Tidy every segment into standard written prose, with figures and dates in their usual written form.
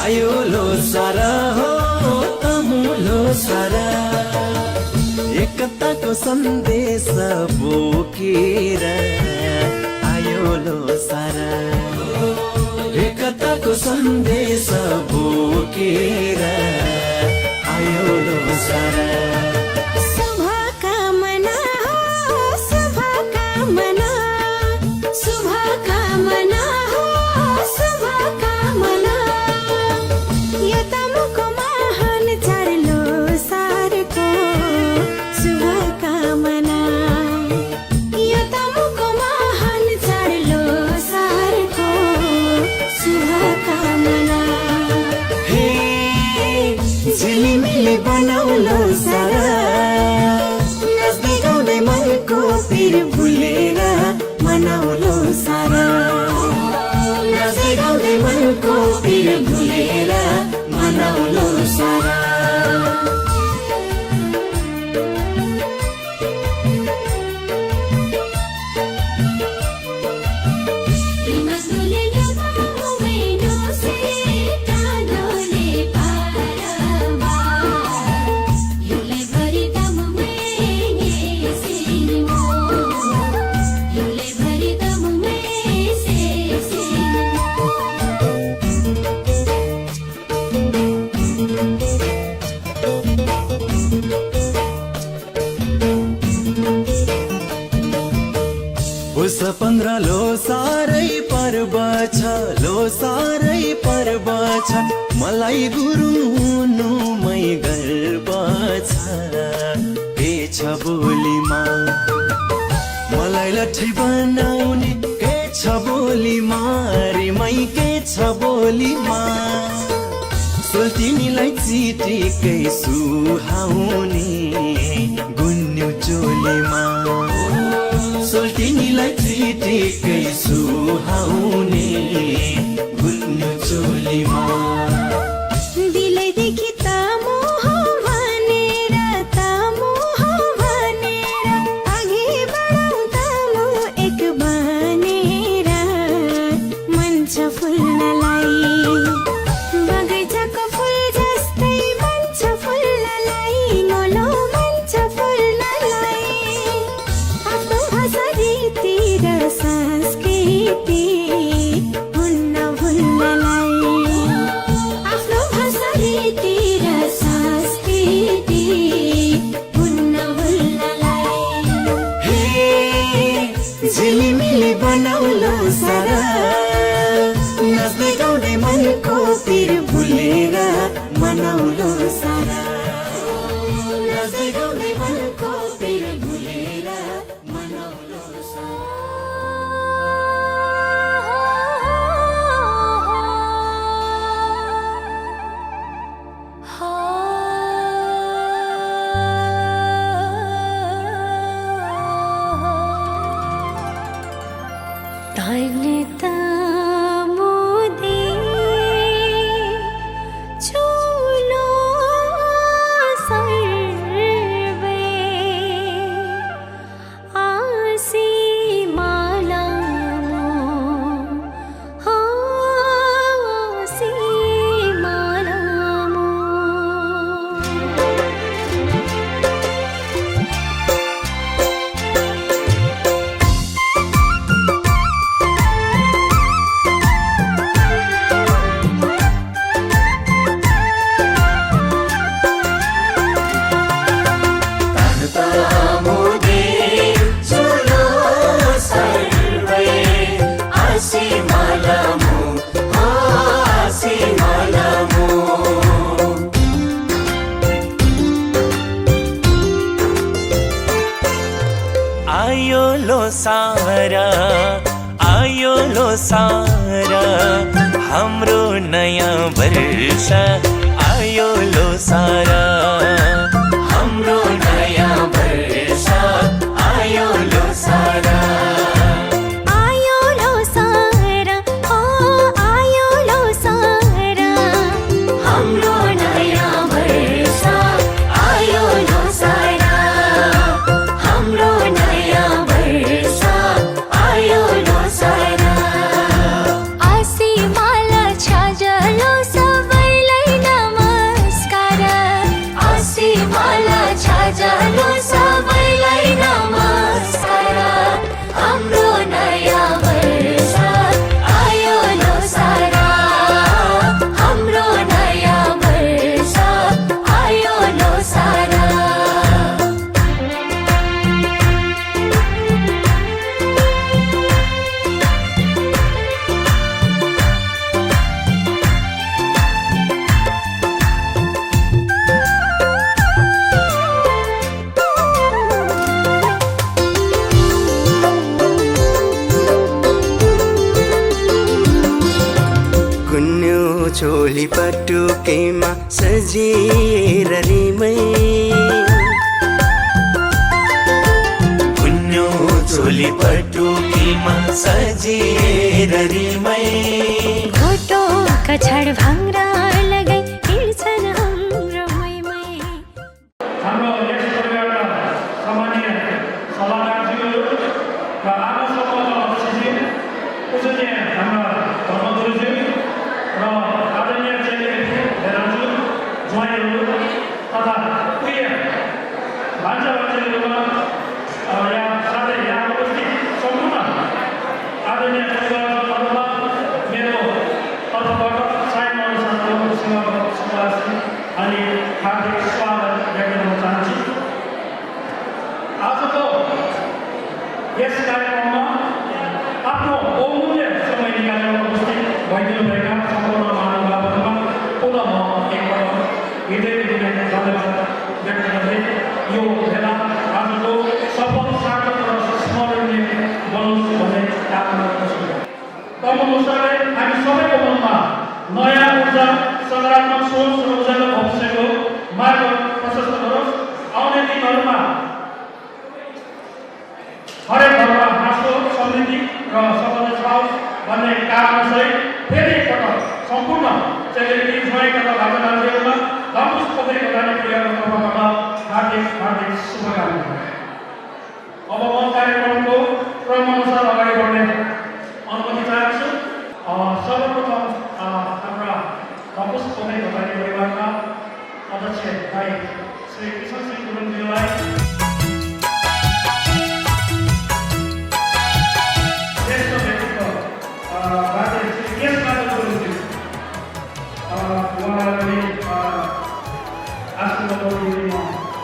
आयो लोसार हो तमु लोसार एकताको सन्देश बोकेर आयो लोसार एकताको सन्देश बोकेर आयो लोसार झिलिमिली बनाऊ लोसार नाच्दै गाउँदै मनको पिर भुलेर मनाऊ लोसार नाच्दै गाउँदै मनको पिर भुलेर मनाऊ लोसार पुष 15 लोसारै पर्व छ लोसारै पर्व छ मलाई गुरु हुनुमै गर्व छ के छ बोलीमा मलाई लट्ठी बनाउने के छ बोलीमा रिमै के छ बोलीमा सोल्टिनीलाई चिटिकै सुहाउने गुन्यु चोलीमा सोल्टिनीलाई चिटिकै सुहाउने गुन्यु चोलीमा दिलैदेखि त मोह भनेर अघि बढाउँ त म एक बनेर मन छ फुल्नलाई बगैँचाको फुल जस्तै मन छ फुल्नलाई गोलो मन छ फुल्नलाई आफ्नो भाषा रीति र संस्कृति हुन्न भुल्नलाई आफ्नो भाषा रीति र संस्कृति हुन्न भुल्नलाई हे झिलिमिली बनाऊ लोसार नाच्दै गाउँदै मनको पिर भुलेर मनाऊ लोसार नाच्दै गाउँदै मनको पिर भुलेर मनाऊ लोसार टाइमले त मोदी चुलो सर्वे आसी मालामो आसी मालामो आयो लोसार हाम्रो नयाँ वर्ष आयो लोसार हाम्रो नयाँ वर्ष आयो लोसार आयो लोसार ओ आयो लोसार हाम्रो नयाँ वर्ष आयो लोसार हाम्रो नयाँ वर्ष आयो लोसार आसी माला छाजलो सबै गुन्यो चोली पटुकेमा सजिएर रिमै गुन्यो चोली पटुकेमा सजिएर रिमै घोटो कछाड भाङ्रा लगाई हिँड्छन् हाम्रो मैमै हाम्रो यस परिवारका सामान्य सल्लाहकारज्यूहरू र आमा समूहका अध्यक्षज्यू, पूजनीय हाम्रा धर्मगुरुज्यू र आदरणीय चेलीबेटी भेडाज्यू, ज्वाइँहरू तथा प्रिय भान्जा भान्जीहरूमा यहाँ साथै यहाँ उपस्थित सम्पूर्ण आदरणीय परिवारहरूमा मेरो तर्फबाट सायद अनुसार अनि हार्दिक स्वागत व्यक्त गर्न चाहन्छु। आजको यस कार्यक्रममा आफ्नो बहुमूल्य समय निकालेर उपस्थित भइदिनुभएका सम्पूर्ण महानुभावहरूमा पुनः म एकपल्ट हृदयदेखि धन्यवाद व्यक्त गर्दै यो भेला आजको सफल सार्थक र स्मरणीय बनोस् भन्ने कामना गर्दछु। तदनुसारै हामी सबैको मनमा नयाँ ऊर्जा, सकारात्मक सोच र उज्यालो भविष्यको मार्ग प्रशस्त गरोस्। आउने दिनहरूमा हरेक घरमा हाँसो, समृद्धि र सफलता छाओस् भन्ने कामनासहित फेरि एकपटक सम्पूर्ण चेलीबेटी, ज्वाइँ तथा भान्जाभान्जीहरूमा धर्मुस पोखरी प्रधान परिवारको तर्फबाट हार्दिक शुभकामना। अब म कार्यक्रमको क्रमअनुसार अगाडि बढ्ने अनुमति चाहन्छु। सर्वप्रथम हाम्रा धर्मुस पोखरी प्रधान परिवारका अध्यक्ष भाइ श्री किशन सिंह गुरुङज्यूलाई श्रेष्ठ व्यक्तित्व भारतीय श्री केशबहादुर गुरुङज्यू उहाँलाई आशीर्वाद दिने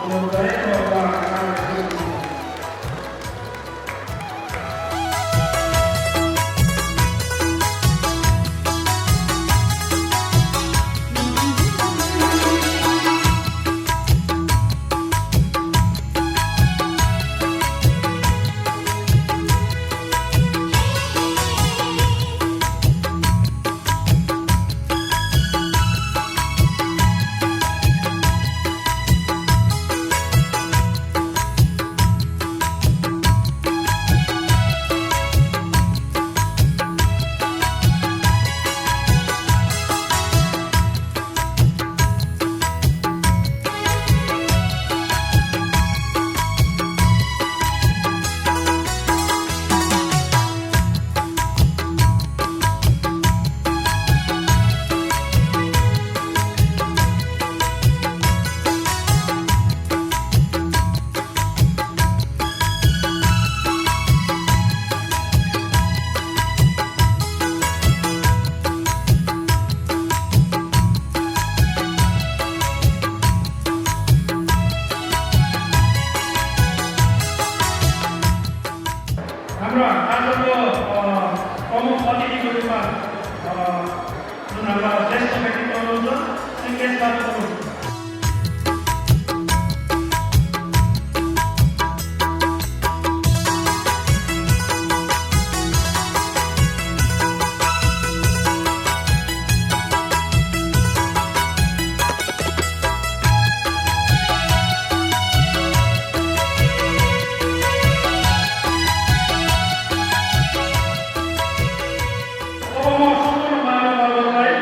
अनुरोध गरे र उहाँका कार्यक्रम हाम्रो आजको प्रमुख अतिथिको रूपमा जुन हाम्रा ज्येष्ठ व्यक्तित्व हुनुहुन्छ श्री केशबहादुर गुरुङ। अब म सम्पूर्ण महानुभावहरूलाई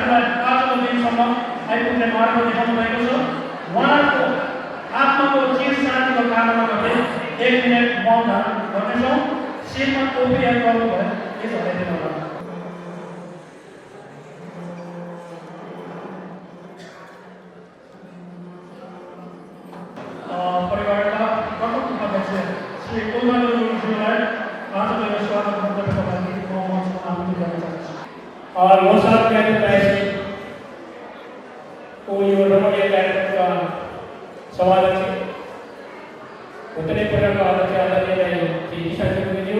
हामीलाई आजको दिनसम्म आइपुग्ने मार्ग देखाउनु भएको छ। उहाँको आत्माको चिर शान्तिको कामना गर्दै 1 मिनट मौन धारण गर्नेछौँ। शिरमा टोपी याद गर्नुभयो के हटाइदिनु होला। परिवारका प्रमुख अध्यक्ष श्री कुलबहादुर गुरुङज्यूलाई आजको यो स्वागत मन्तव्यको लागि म मञ्चमा आमन्त्रित गर्न चाहन्छु। और वो साथ कार्यक्रम ऐसे को यो रमणीय कार्यक्रम का सवाल है उतने प्रकार का अध्यक्ष आदरणीय श्री ईशान जी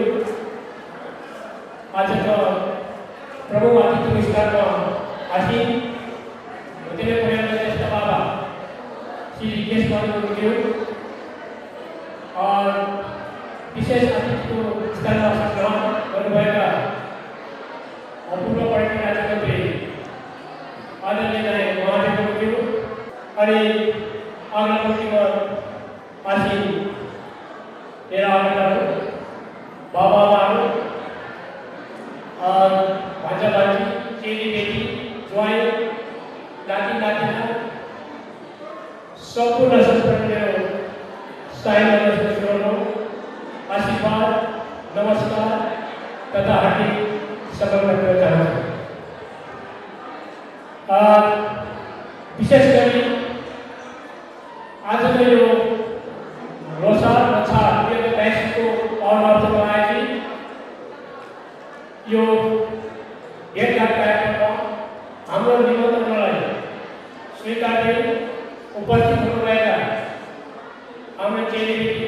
आज तो प्रभु आदित्य विस्तार का आशीन उतने प्रकार का ज्येष्ठ बाबा श्री केश पांडु जी और विशेष अतिथि को विस्तार का संग्रहण करवाएगा अपूर्व पार्टी राज्यमंत्री आदरणीय महादेव जी आणि आग्रह आशीन तेरा आग्रह बाबा और भाजा भाजी चेरी बेटी ज्वाई नाती नातिना संपूर्ण संप्रदाय साई आशीर्वाद नमस्कार तथा हार्दिक समर्पण करता हूँ। विशेष करी आज को यो रोसा अच्छा ये बैच को और अवसर बनाएगी यो एक कार्यक्रम हाम्रो निमन्त्रणलाई स्वीकार उपस्थित हुनुभएका हाम्रो चेलीबेटी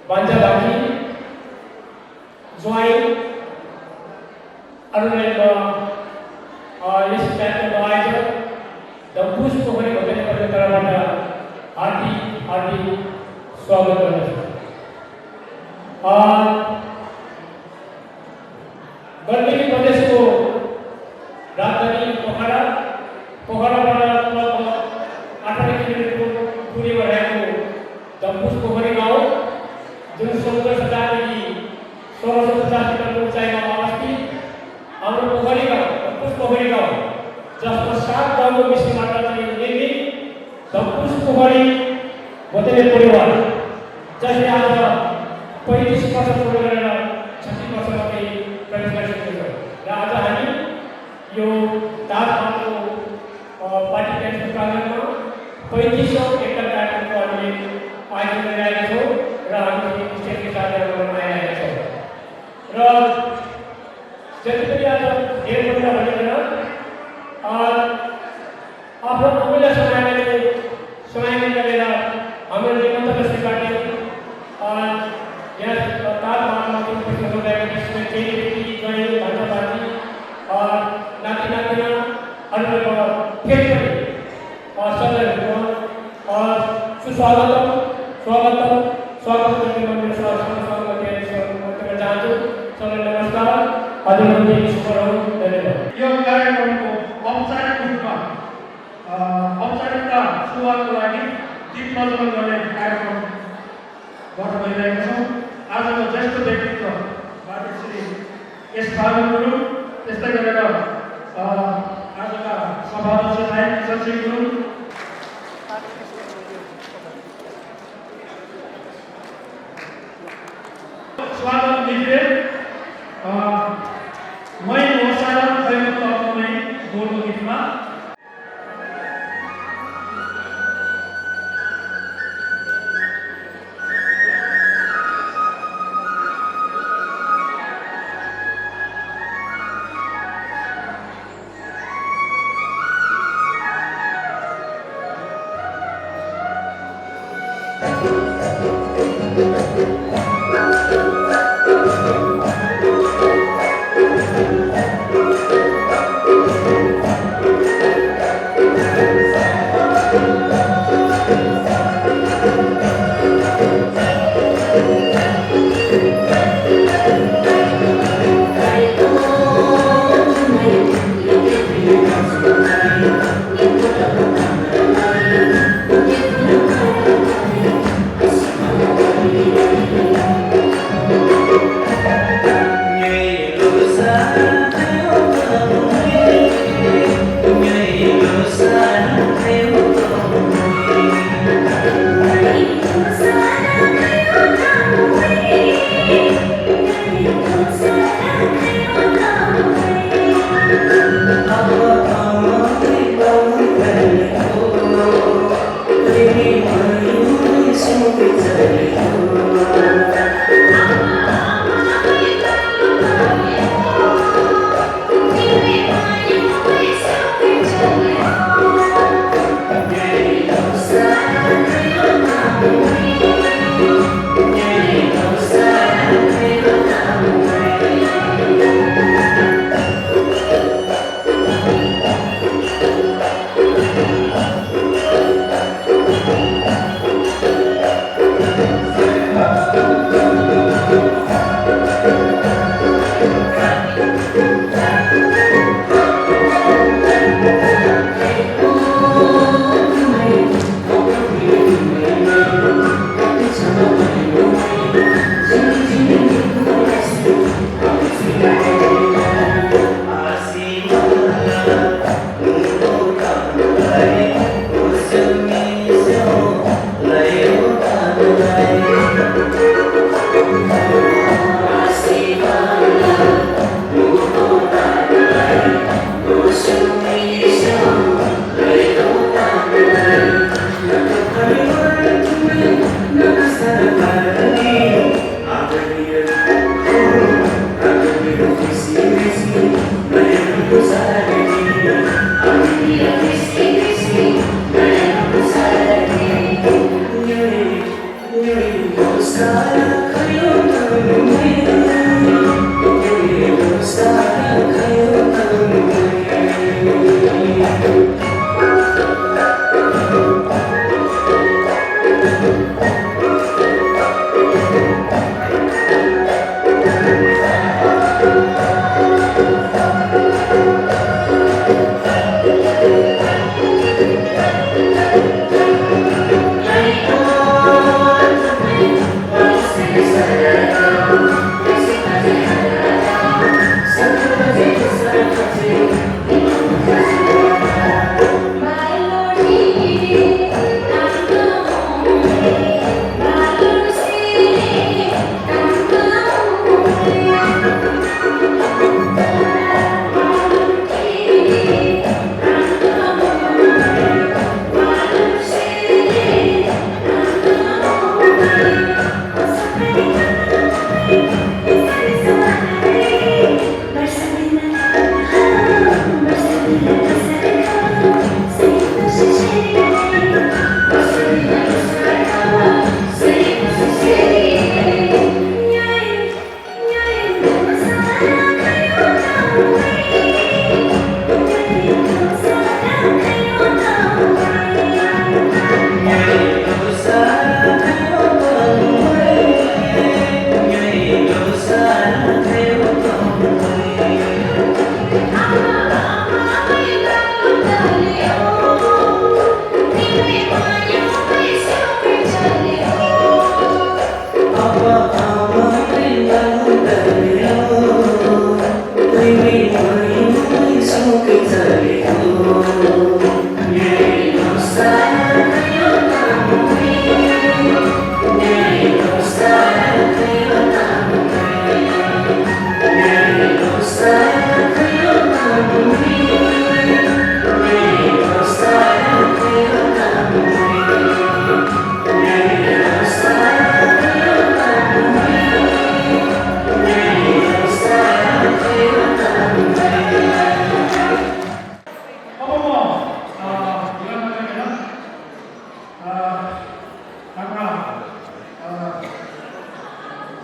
भान्जा भागी ज्वाई यस कार्यक्रमको आयोजक दम्बुस पोखरी भजनहरूको तर्फबाट हार्दिक स्वागत गर्दछु। गण्डकी प्रदेशको राजधानी पोखराबाट लगभग 18 किलोमिटरको दूरीमा रहेको दम्बुस पोखरी गाउँ जुन 1650 मिटरको उचाइमा अवस्थित हाम्रो पोखरी गाउँ दम्बुस पोखरी गाउँ जसको 7 गाउँको मिश्रणबाट निर्मित दम्बुस पोखरी भोटेले परिवार जसले आज 35 वर्ष पूर्ण गरेर 36 वर्षमा प्रवेश गरिसकेको छ र आज हामी यो ताजमहलको पार्टी क्याम्पस प्राङ्गणमा 35औं एकल कार्यक्रमको हामीले आयोजन गरिरहेका छौँ र हामी स्टेटको साथीहरू गर्न आइरहेका छौँ र जति पनि आज धेरै भन्दा भनिकन आफ्नो अमूल्य समय गरेर हाम्रो निमन्त्रण स्वीकार्ने यहाँ ताजमहलमा उपस्थित हुनुभएका विशेष चेलीबेटी ज्वाइँ भान्जा भान्जी नाति नातिना अरूको फेरि पनि सधैँ सुस्वागतम स्वागत गर्ने मन स्वागत गर्न चाहन्छु। सबैलाई नमस्कार हजुरहरूले शुभ रहु धन्यवाद। यो कार्यक्रमको औपचारिक रूपमा औपचारिकता सुरुवातको लागि दीप प्रज्वलन गर्ने कार्यक्रम गर्न गइरहेका छौँ। आजको ज्येष्ठ व्यक्तित्व श्री एस बाबु गुरुङ त्यस्तै गरेर आजका सभाध्यक्ष नायक किशन सिंह गुरुङ स्वागत लिखे मै होसारा भएको तर्फमै बोल्नु गीतमा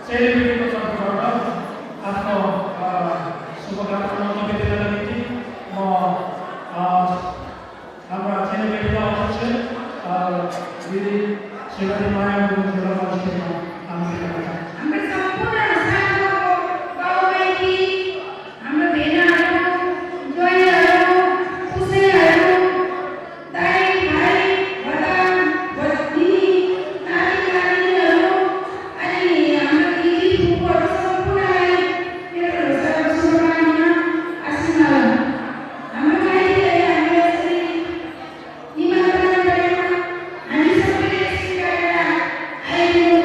सेलिब्रेटीको तर्फबाट आफ्नो शुभकामना निवेदनका निम्ति म हाम्रा सेलिब्रेटीका अध्यक्ष दिदी श्रीमती माया गुरुङज्यूलाई अध्यक्षमा आमन्त्रण गर्न चाहन्छु। हाम्रो सम्पूर्ण साथीहरु, बाबुबहिनी, हाम्रो भेनाहरु, ज्वाइँहरु, पुसैहरु, दाइ भाइ, भदा भतिनी, नानी नानीहरु अनि हाम्रो दिदी फुपूहरु सम्पूर्णलाई मेरो हृदयबाट शुभकामना आशीर्वाद। हाम्रो माइतीले हामीले यसरी निमन्त्रण गरेर हामी सबैले स्वीकारेर आयौँ।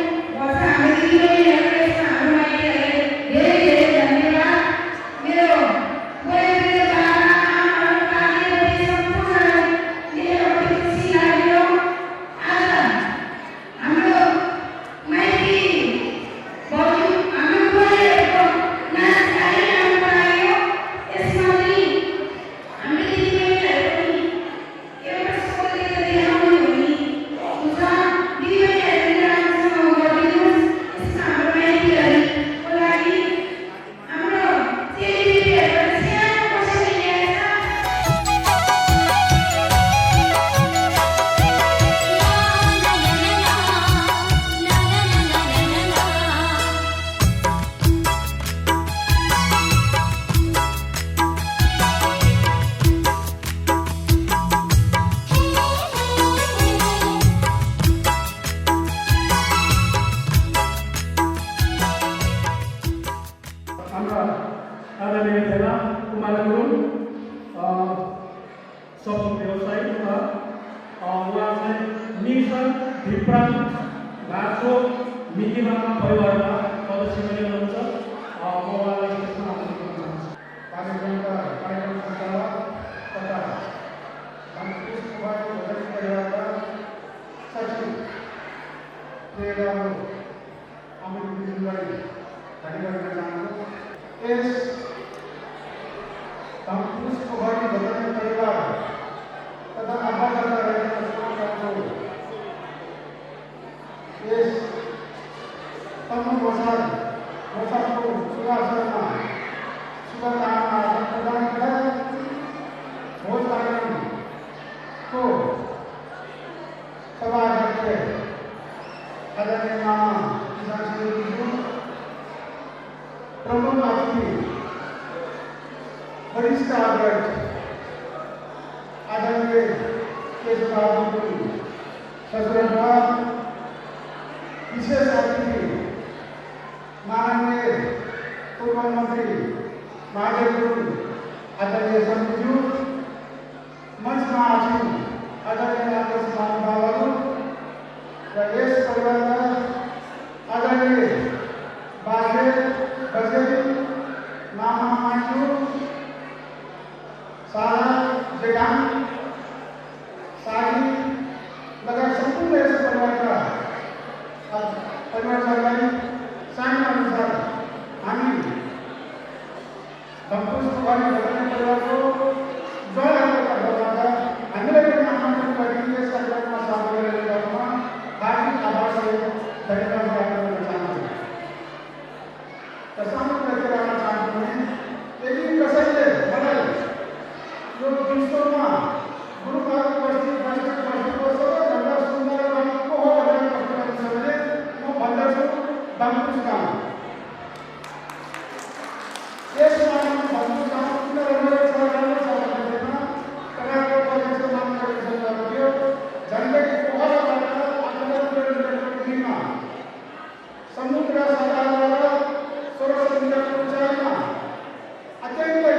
धम्पुस पोखरी भोजन परिवार तथा आफन्त रहेका श्रोताहरूको यस मौसमको शुभाशयमा शुभकामना प्रदान गर्दै भोज कार्यक्रमको सभाध्यक्ष आदरणीय मामा किसान सिंहज्यू, प्रमुख अतिथि वरिष्ठ अध्यक्ष आदरणीय केशवबाबु ससुरबुवा, विशेष अतिथि माननीय पूर्व मन्त्री महादेव गुरुङ आदरणीय सन्तुज्यू, मञ्चमा आसीन आदरणीय आदर्श महानुभावहरू र यस परिवारका आदरणीय बाजे बजेली मामा माइजू, सारा जेठान साली लगायत सम्पूर्ण यस परिवारका परिवारजनलाई सानो अनुसार हामी धम्पुस पोखरी भोजन परिवारको जयहरूको तर्फबाट हामीलाई पनि आमन्त्रण गरी यस कार्यक्रममा सहभागी गरेकोमा हार्दिक आभार सहित धन्यवाद ज्ञापन गर्न चाहन्छु। र सानो कुरा के राख्न चाहन्छु भने यदि कसैले मलाई यो विश्वमा गुरुबाको बस्तीको सबैभन्दा सुन्दर गाउँ को हो भनेर प्रश्न गर्छ भने म भन्दछु धम्पुस गाउँ। यसमा धम्पुस गाउँ किन राम्रो छ भन्दैमा तपाईँको प्रदेशको नाम गरिसक्नु थियो। झन्डै पोखराबाट 8 किलोमिटरको दूरीमा समुद्र सतहबाट 1600 मिटरको उचाइमा अत्यन्तै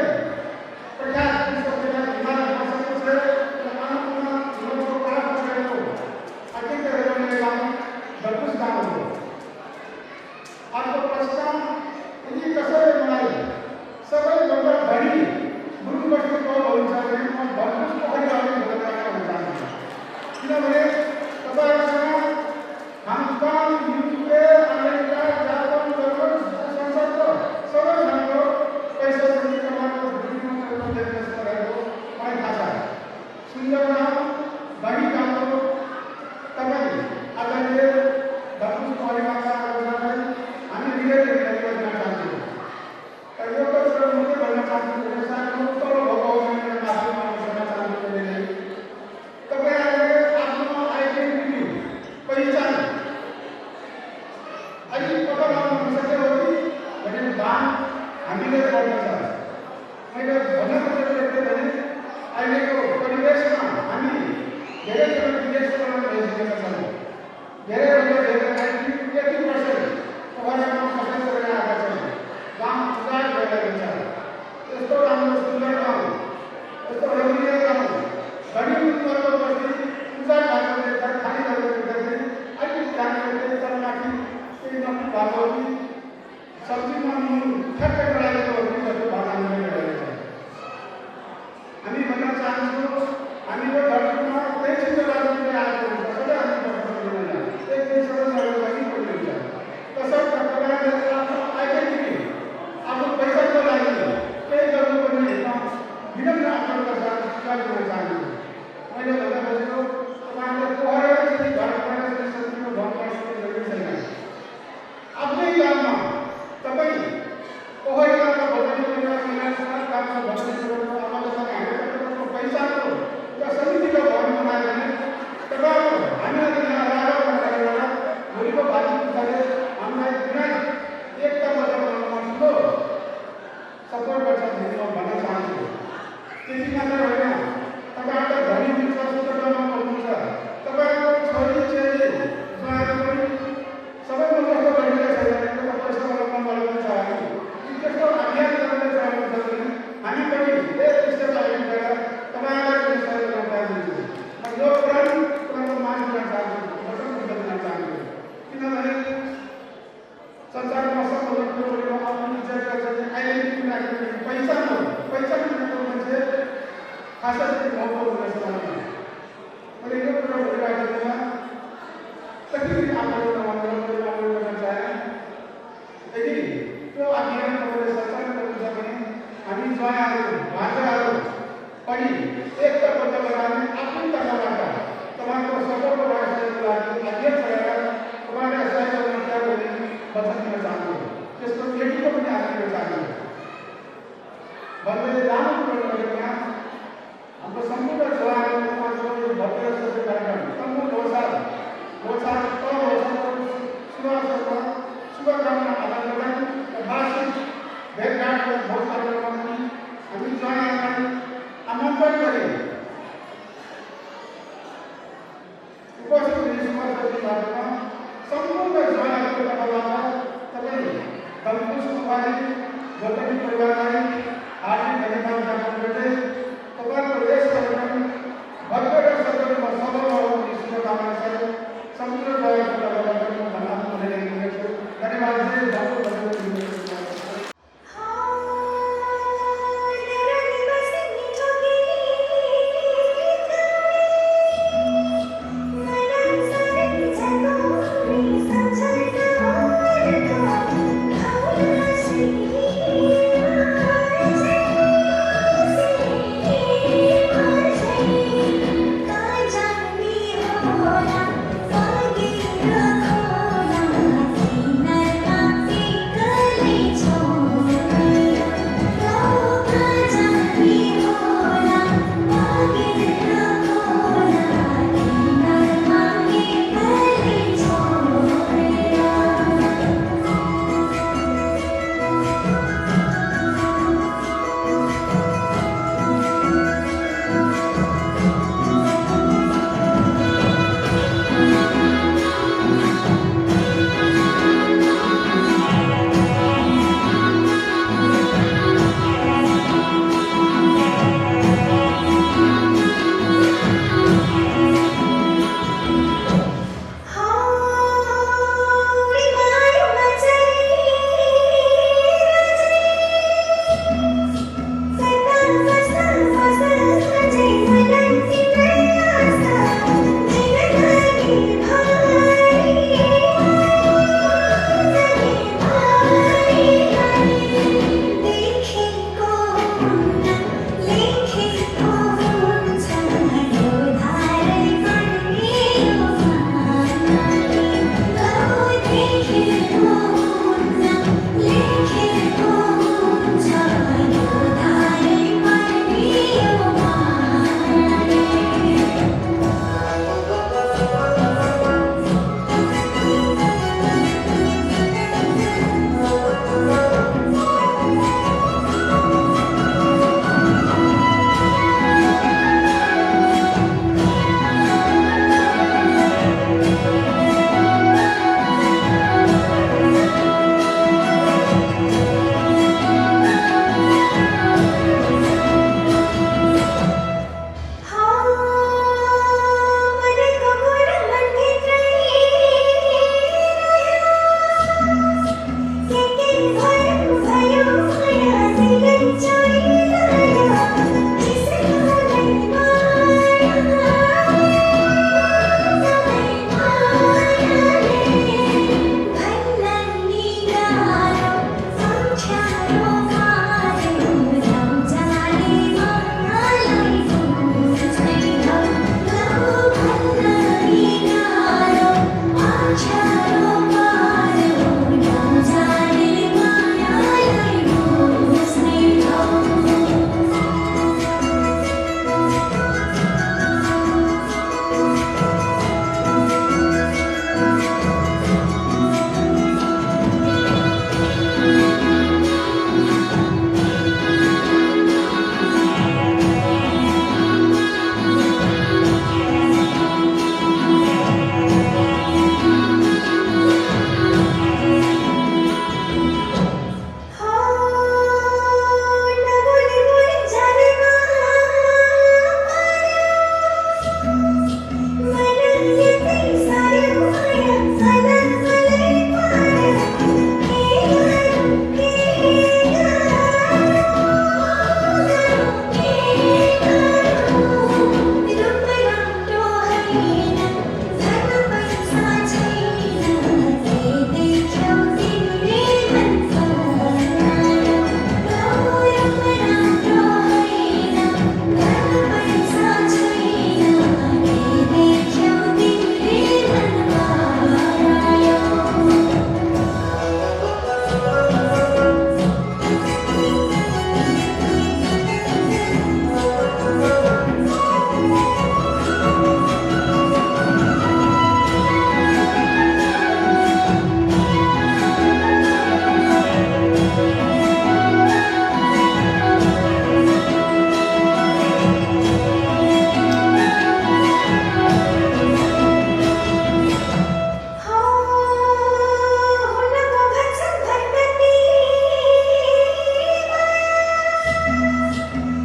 प्रख्यात विश्वविख्यात हिमालय पर्वतको छेउमा हिमालको पाहाडमा रहेको अत्यन्तै रमणीय गाउँ धम्पुस गाउँ हो। अर्को प्रश्न, यदि कसैले मलाई सबैभन्दा बढी गुरुङ बस्तीको भन्नुहुन्छ भने म धम्पुस पोखरी आउने भन्न चाहन्छु। किनभने तपाईँहरूसँग Hong Kong, UK, America, Japan, German, संसदको सबैजनाको पैसा सङ्घीकरणको गुरुङको देश रहेको मलाई थाहा छ। सुन्दर गाउँ, धनी गाउँ हो। तपाईँ आदरणीय धम्पुस पोखरीका हामी हृदय धन्यवाद दिन चाहन्छु। र यो कुरा म के भन्न चाहन्छु भने सानो तल भगवान् माफी माग्न चाहन्छु भने तपाईँहरूले आफ्नो आइडेन्टिटी पहिचान अलि पत्ता लगाउन सक्यो भने दान हामीले गर्नुपर्छ। मैले भन्न खोजेको के भने अहिलेको परिवेशमा हामी धेरैजना विदेशबाट भेजिएका छौँ। धेरैभन्दा धेरै 80% पोखरामा बस्दै गरेर आएका छन्। गाउँ उजाड भइरहेको छ। यस्तो राम्रो सुन्दर गाउँ, यस्तो रमणीय गाउँ, धनी उन्नतको बस्ती उजाड भएको देख्दा खाली भएको देख्दाखेरि अलिक जानेको तलमाथि केही नभएको हो कि सब्जीमा नुन ठ्याक्कै गराएको हो कि जस्तो भावना भइरहेको छ। हामी भन्न चाहन्छौँ हामीले धर्ममा त्यही चिन्ता राजनीति आएको हुन्छ। सधैँ हामी बस्न सक्दैनौँ। एक दिन सबैजना लागि पर्ने हुन्छ। तसर्थ तपाईँहरूले आफ्नो आइडेन्टिटी आफ्नो पहिचानको लागि केही गर्नुपर्ने विनम्र आग्रहका साथ स्वीकार गर्न चाहन्छु। मैले भन्दा खोजेको तपाईँहरूले पोखरा जति घरबाट जति सजिलो ढङ्गबाट जरुरी छैन। आफ्नै गाउँमा तपाईँ पोखरी गाउँमा भोजन परिवार मिलाएर गाउँमा भोजन गरेर अवस्थामा हाम्रो पहिचानको एउटा समितिको भवन बनायो भने तपाईँहरू हामीलाई यहाँ राजा गरेर भोलिको भावी पुस्ताले हामीलाई पुनः एकताबद्ध बनाउनमा ठुलो सपोर्ट गर्छ भन्ने म भन्न चाहन्छु। त्यति मात्र होइन, तपाईँहरूलाई धनी हुन्छ, सुन्दरमा पाउनुहुन्छ। तपाईँहरूको छोरी चेली ज्वाइँहरू पनि सबैको कस्तो गरिरहेको छैन भने पैसा बनाउन लगाउनु छ। हामी त्यस्तो अभियान गर्ने चाहनुहुन्छ भने हामी पनि एक स्टेप अगाडि गएर तपाईँहरूलाई सहयोग गर्न चाहन्छु। म यो कुराको माग गर्न चाहन्छु, वचन दिन चाहन्छु। किनभने संसारमा सबभन्दा ठुलो आफ्नो इज्जत आइडेन्टिटी राख्ने पहिचान हो। पहिचान दिएको मान्छे खासै महत्त्व हुँदैछ मलाई। मैले यो कुरा भनिराखेकोमा कति आन्दोलन गर्न चाहे। यदि त्यो अभियान तपाईँले सञ्चालन गर्नुहुन्छ भने हामी ज्वाइँहरू भान्जा भन्दै लामो कुरोहरूमा हाम्रो सम्पूर्ण जवानहरूको यो भव्य सबै कार्यक्रम सम्पूर्ण लोसार शुभकामना आदान प्रदान र वार्षिक भेटघाटको भोज कार्यक्रममा पनि हामी जवानहरूलाई आमन्त्रण गरे उपस्थित हुने शुभकामना सम्पूर्ण जवानहरूको तर्फबाट तपाईँ दम्पुस कुमारी गौतमी परिवारलाई हार्दिक धन्यवाद ज्ञापन गर्दै तपाईँको यस कार्यक्रम भव्य र सफल होने शुभकामना सहित सम्पूर्ण जवानहरूको तर्फबाट म भन्न भनिरहेको छु। धन्यवाद चाहिँ Thank you.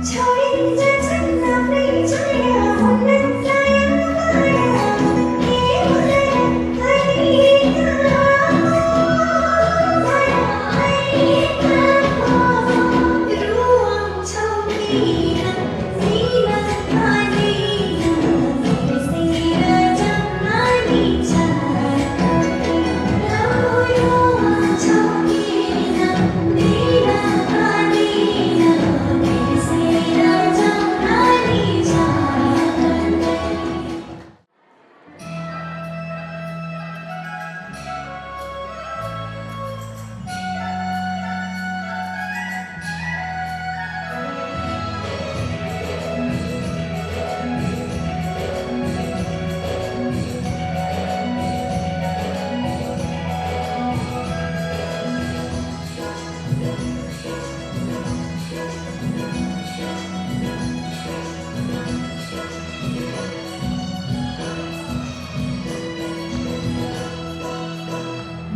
छोडिन्छ छन्न आफ्नै छाया हुन्न काया के हुँदैन कहिलेका रुवाउँछौ किन दिन आँदैन बिर्सेर जमानी छ रुवाउँछौ किन दिन आँदैन बिर्सेर जमानी छ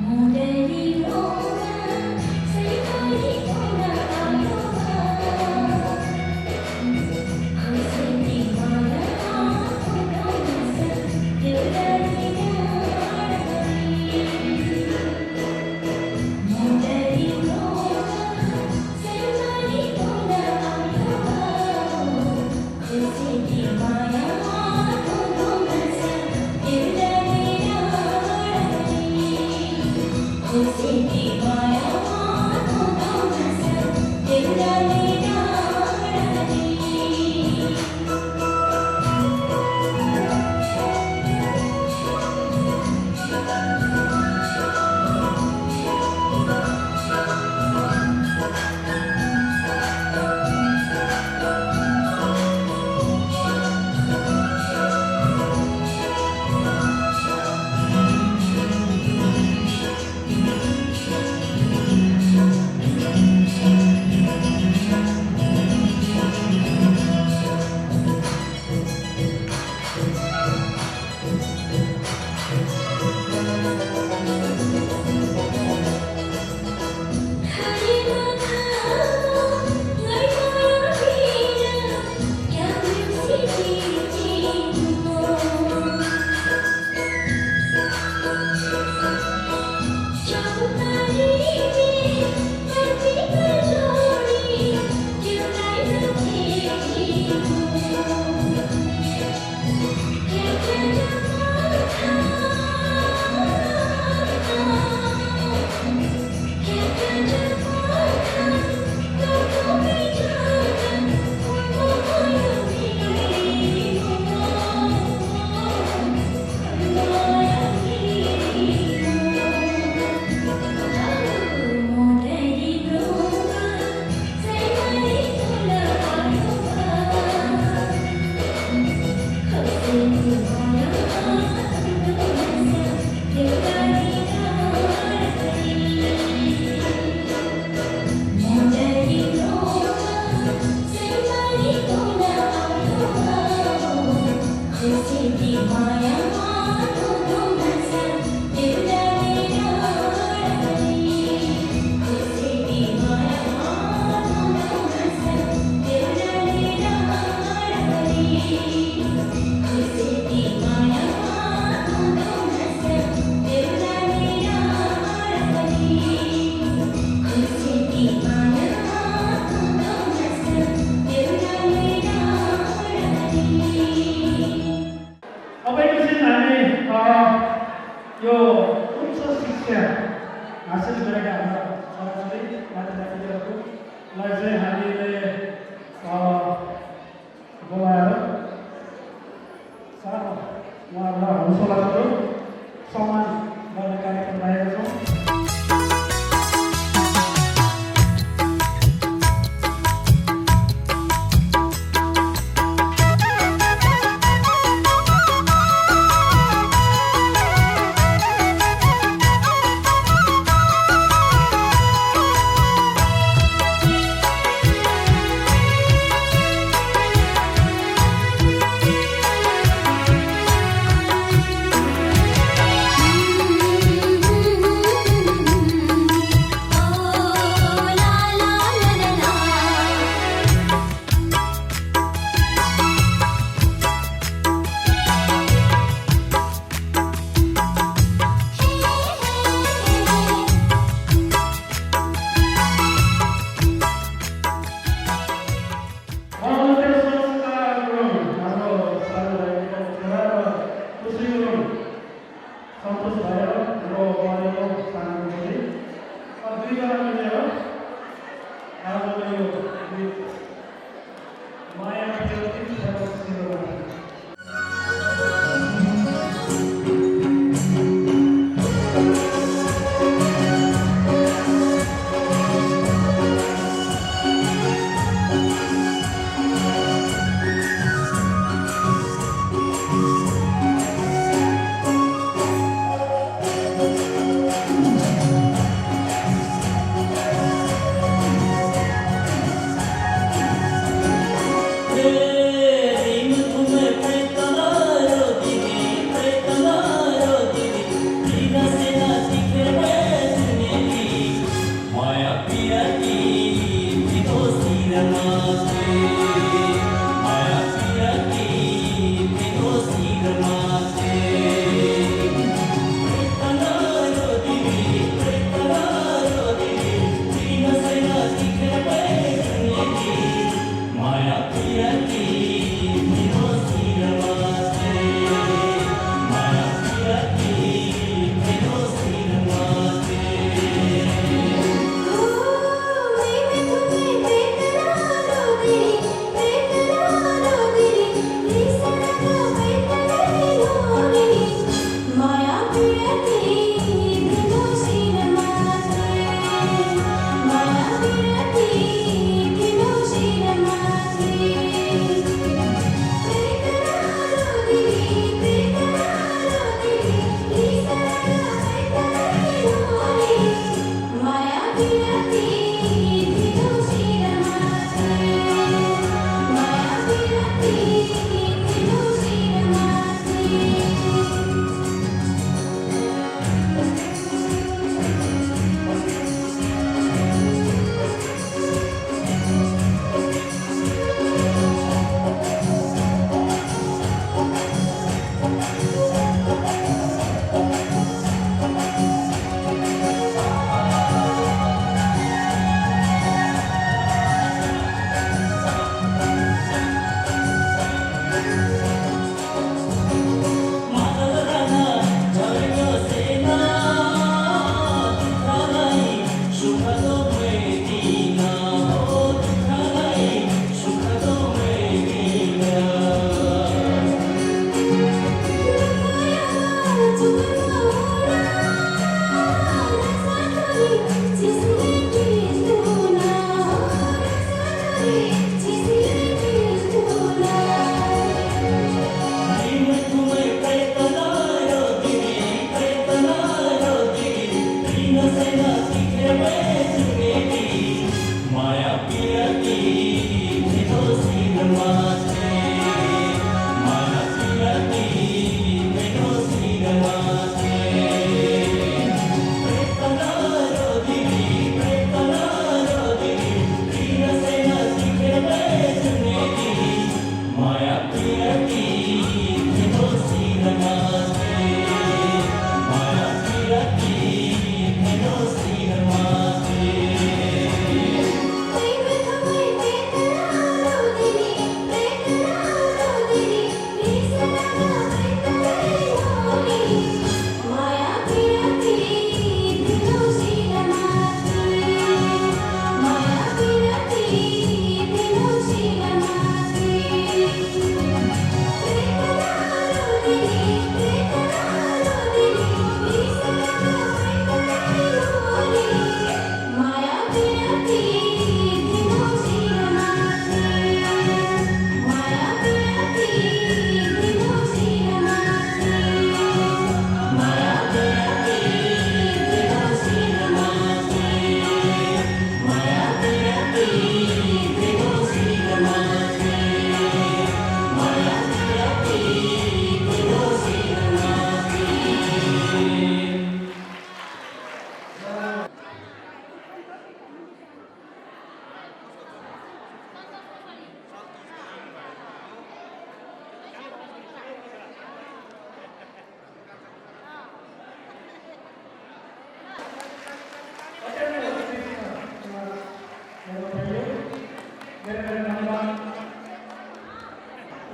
मोडली मोना सैकारी कोना आयो हंसती माया उदास दिलरी मोडली मोना सैकारी कोना आयो हंसती माया उदास दिलरी खुशी माया उदास दिलरी अब एकैछिन हामी यो उच्च शिक्षा हासिल गरेका हाम्रा छोराछोरी नातिनातिनीहरूलाई चाहिँ हामीले बोलाएर सानो उहाँहरूलाई हौसलाहरू सम्मान गर्ने कार्यक्रम राखेका छौँ।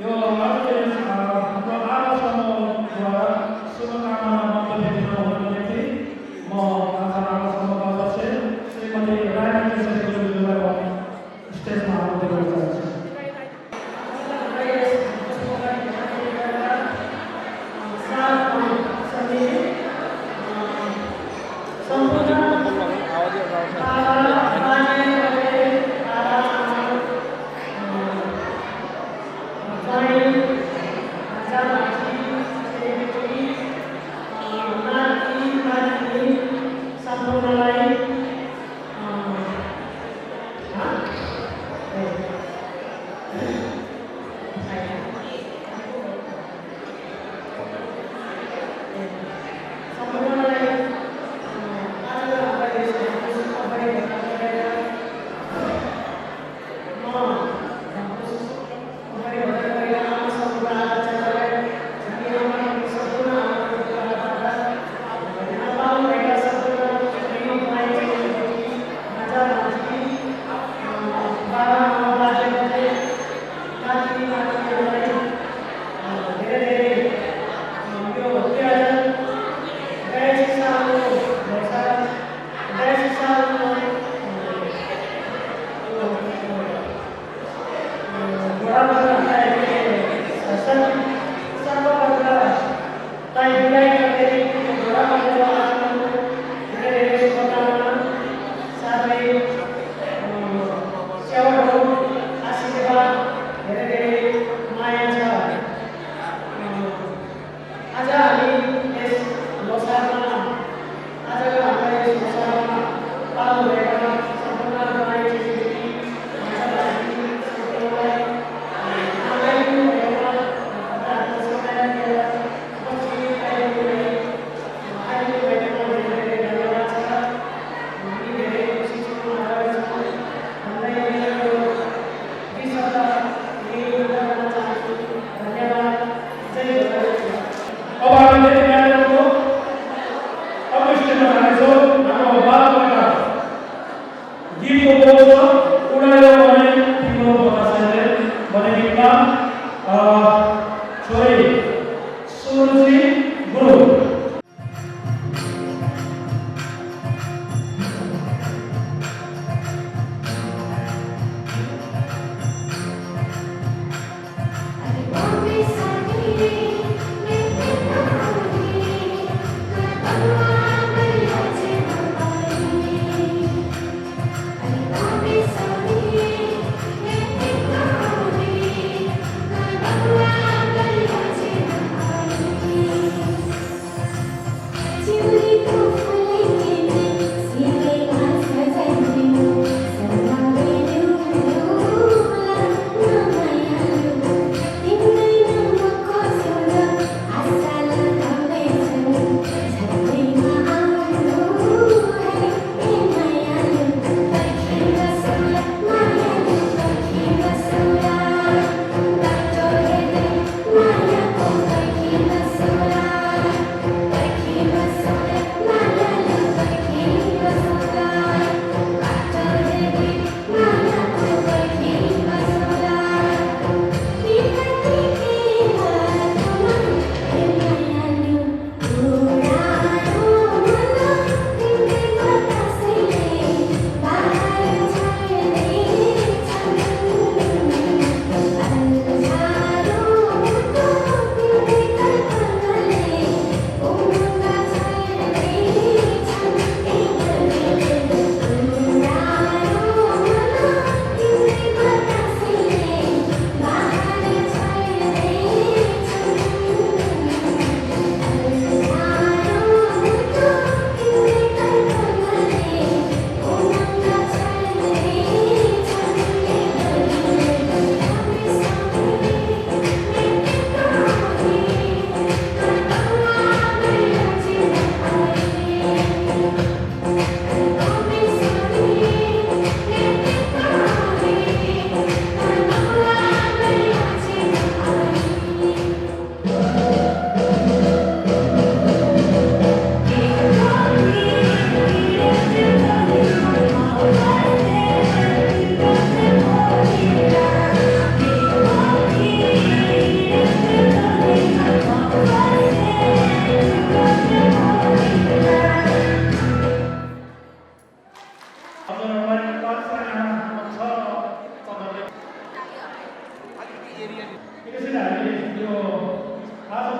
यो आजले हाम्रो आवाज समूहद्वारा शुभकामना मन्तव्य दिनुहुनको निम्ति म आज आवाज समूहका अध्यक्ष श्रीमती रानी केशरी गुरुङज्यूलाई स्टेजमा आउनु चाहन्छु। सम्पूर्ण त्यसैले हामी यो आज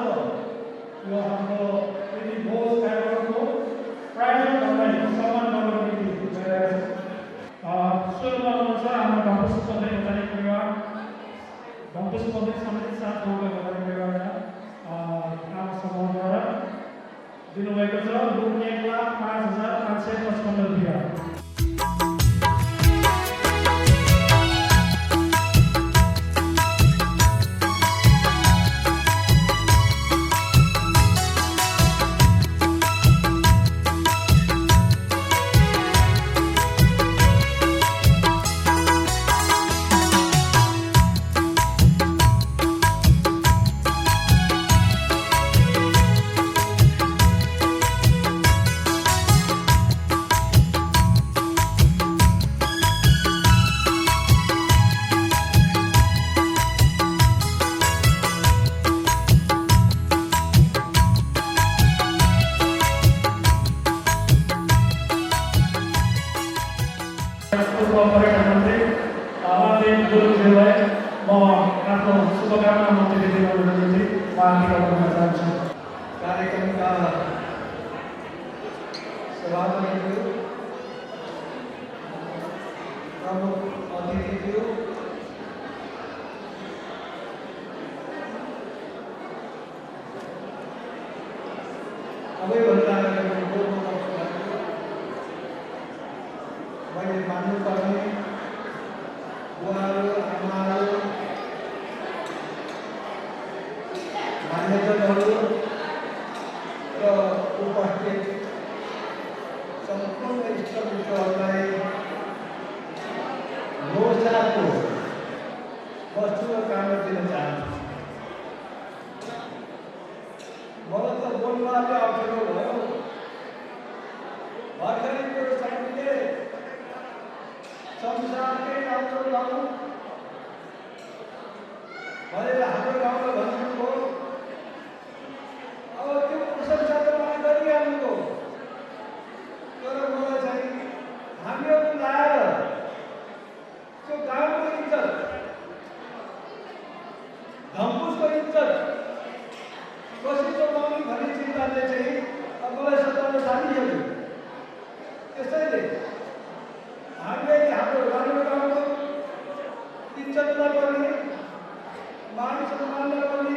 यो हाम्रो यदि भोज कार्यक्रमको प्रायोजकहरूलाई सम्मान गर्नको निम्ति गइरहेको छ। सुरुमा हुनुहुन्छ हाम्रो डम्पुस पन्ध्र नेपाली परिवार, डम्पुस पन्ध्र समिति साथ गाउँका नेपाली परिवारका काम समूहद्वारा दिनुभएको छ रु 1,05,555 रुपियाँ। पर्यटन मन्त्री आमादेव गुरुङज्यूलाई म आफ्नो शुभकामना मन्त्री दिनको निम्ति उहाँलाई गर्न चाहन्छु। कार्यक्रमका सभापतिज्यू, प्रमुख अतिथिज्यू, सबैभन्दा मैले मान्नुपर्ने बुवाहरू, आमाहरू, मान्यजनहरू र उपस्थित सम्पूर्ण इष्टमित्रहरूलाई लोसारको शुभकामना दिन चाहन्छु। मलाई त बोल्न अलि अप्ठ्यारो भयो। भर्खरै मेरो साथीले संसारकै राम्रो गाउँ भनेर हाम्रो गाउँलाई भन्नुभयो। अब त्यो प्रशंसा त मलाई गरिहाल्नुभयो, तर मलाई चाहिँ हामीहरू लाएर त्यो गाउँको इज्जत, धम्पुसको इज्जत कसरी जोगाउने भन्ने चिन्ताले चाहिँ मलाई सताउन थालिहाल्यो। त्यसैले हामीले हाम्रो राम्रो गाउँको इज्जतलाई पनि, मान सम्मानलाई पनि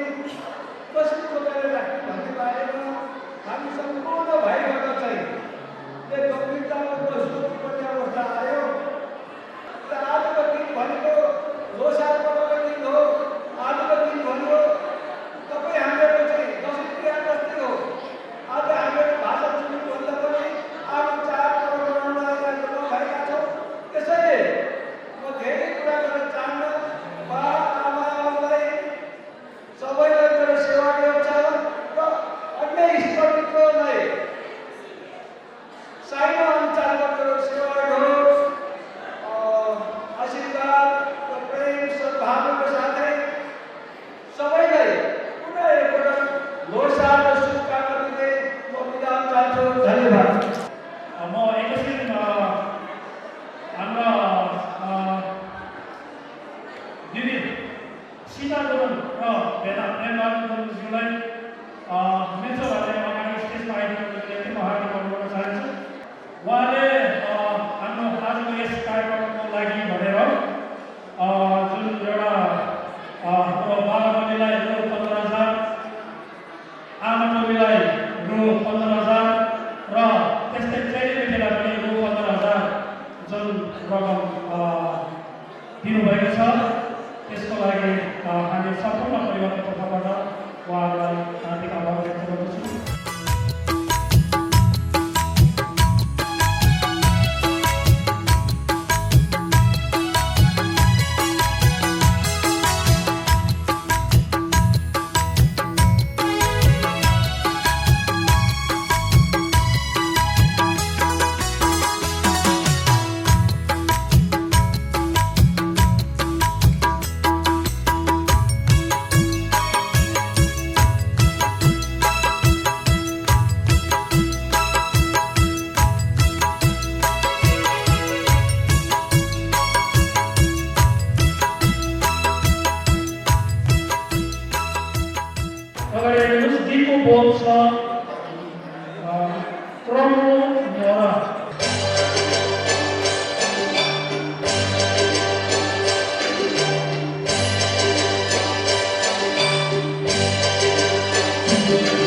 कसरी जोगाएर राख्ने भन्ने बारेमा हामी सम्पूर्ण भाइबाट चाहिँ एक गम्भीरताको प्रस्तुत गर्ने अवस्था आयो। र आजको दिन भनेको लोसार पर्वको दिन हो। आजको दिन भनेको तपाईँ हामीहरूको चाहिँ दसैँ तिहार जस्तै हो। आज हामीहरू भाषा सुन्नुभन्दा पनि आफ्नो चाड पर्व मनाउन भएका छौँ। त्यसैले म धेरै कुरा गर्न चाहन्न। बा आमालाई सबैलाई मेरो सेवा गर्छ र अन्य इष्टमित्रलाई साइनो अनुसारको मेरो सेवा गरोस्। आशीर्वाद र प्रेम सद्भावनाको साथै सबैलाई पुनः एकपटक लोसार र शुभकामना दिँदै म बिदा हुन चाहन्छु। धन्यवाद। म एकैछिन हाम्रा दिदी सीता गुरुङ र भेना प्रेमबहादुर गुरुङज्यूलाई मेन्स भन्ने अगाडि स्टेजमा आइदिनुको निम्ति म हार्दिक अनुरोध गर्न चाहन्छु। उहाँले हाम्रो आजको यस कार्यक्रमको लागि भनेर जुन एउटा हाम्रो बाबाबुढीलाई रु 15,000, आमा टोलीलाई रु 15,000 र त्यस्तै चेलीबेटीलाई पनि रु 15,000 जुन रकम दिनुभएको छ, त्यसको लागि हामी सम्पूर्ण परिवारको तर्फबाट उहाँहरूलाई हार्दिक आभार व्यक्त गर्दछु। बोल्छ प्रमो मोरा Thank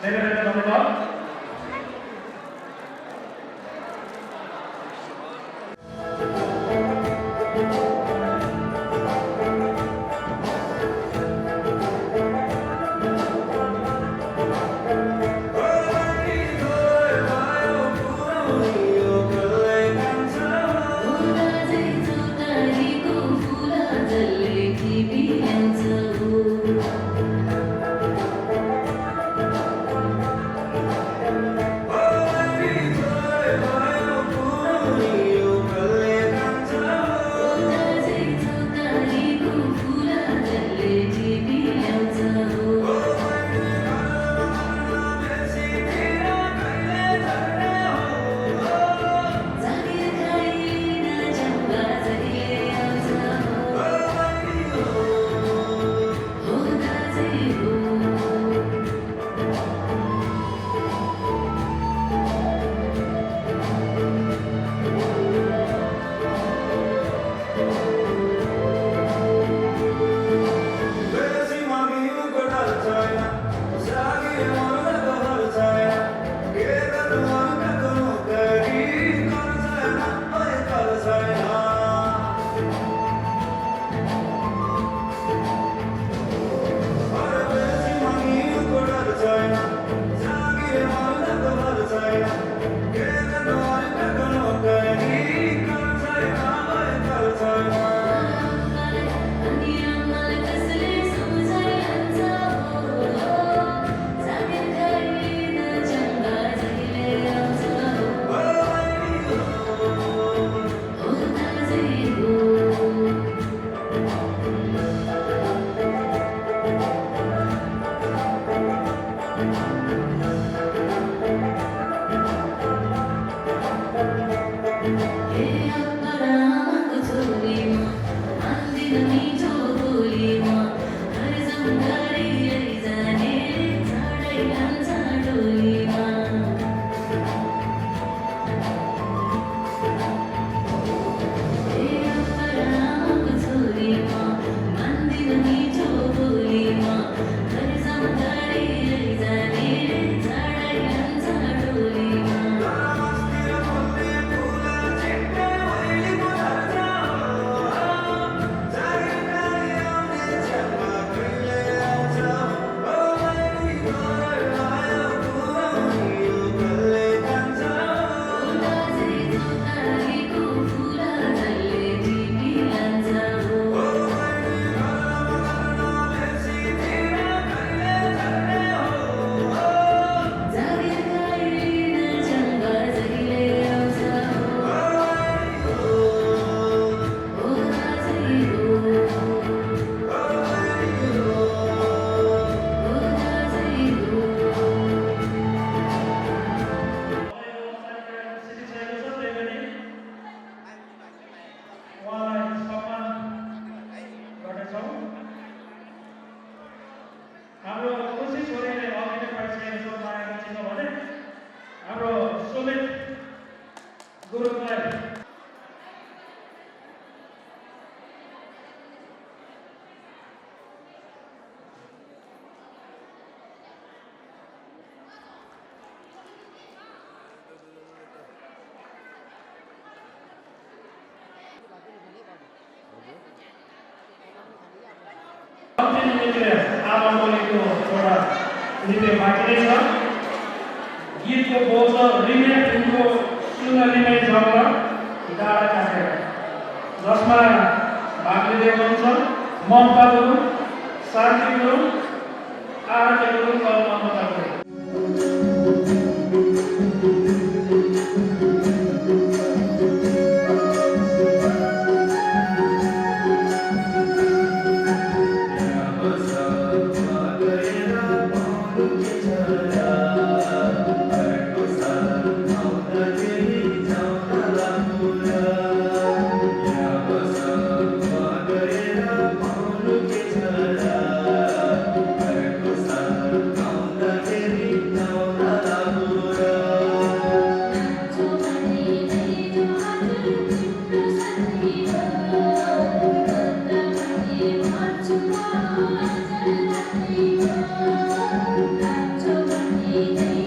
धेरै धेरै धन्यवाद। हाम्रो खुसी छोरीले अघि नै परिचय मागेको छ भने हाम्रो सुमित गुरुङलाई आमाको एउटा नृत्य बाँकी नै छ। गीतको बोल छ रिमेक उनको सुन्न रिमेक जमरा डाँडा काटेर, जसमा भाग लिँदै हुनुहुन्छ ममता गुरुङ, शान्ति गुरुङ, आरती Gurung, Kalpana Gurung. Thank you. Inside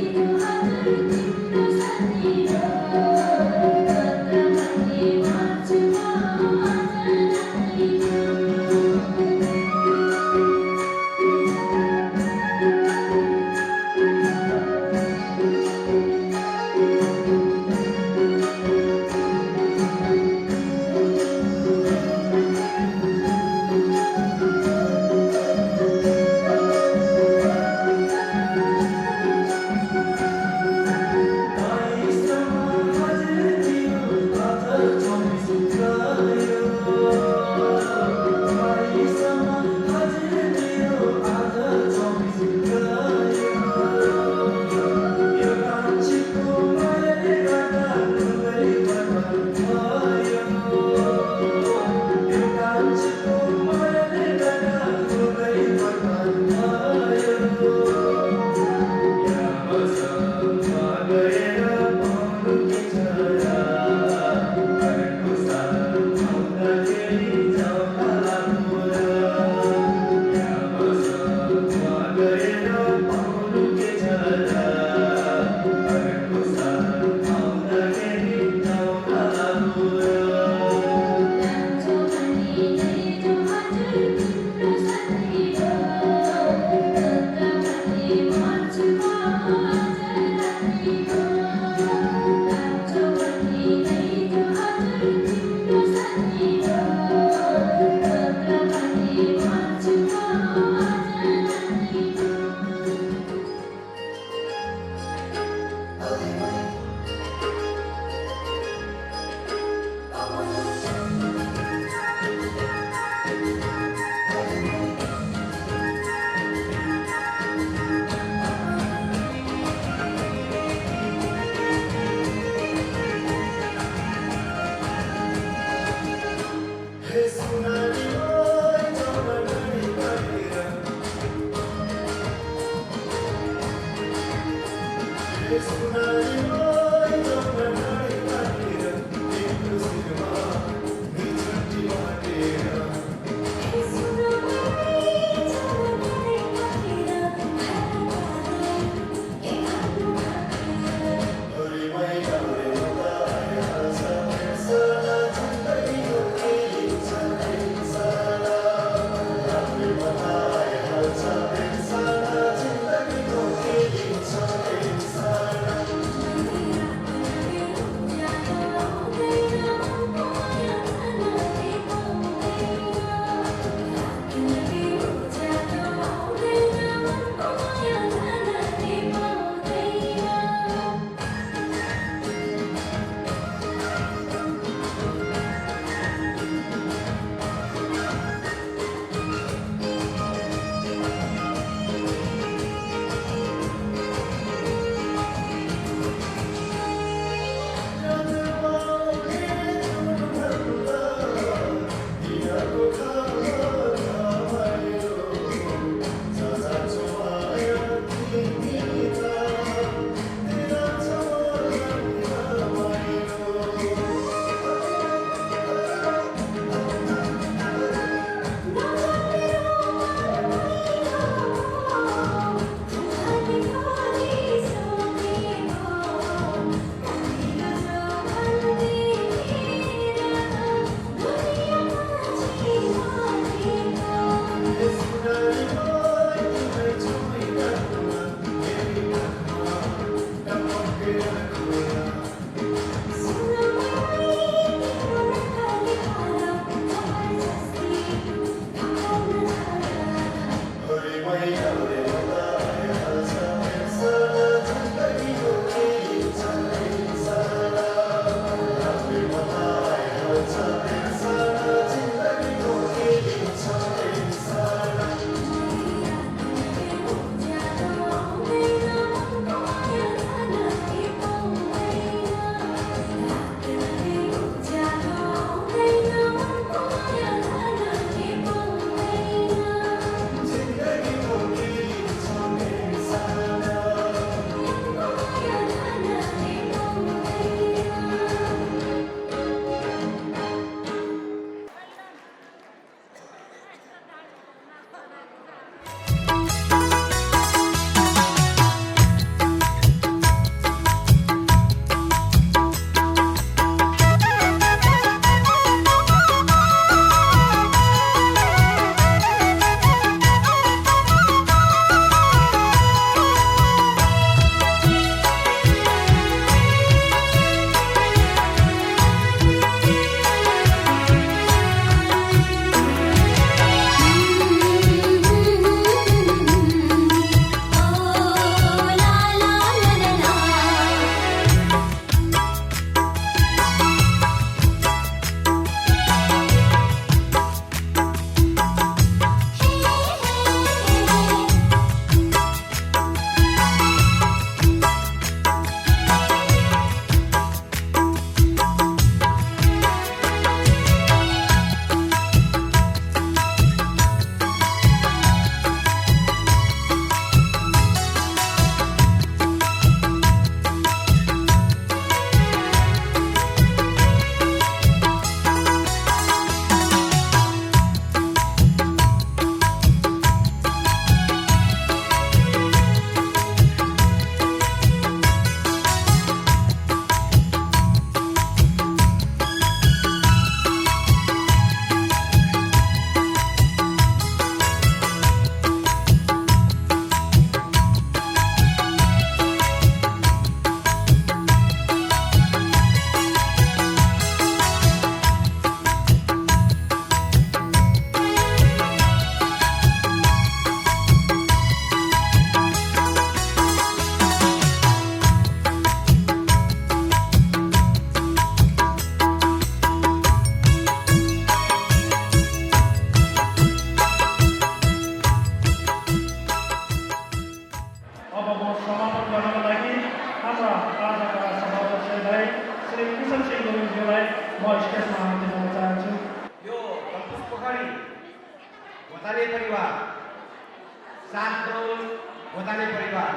घोताले परिवार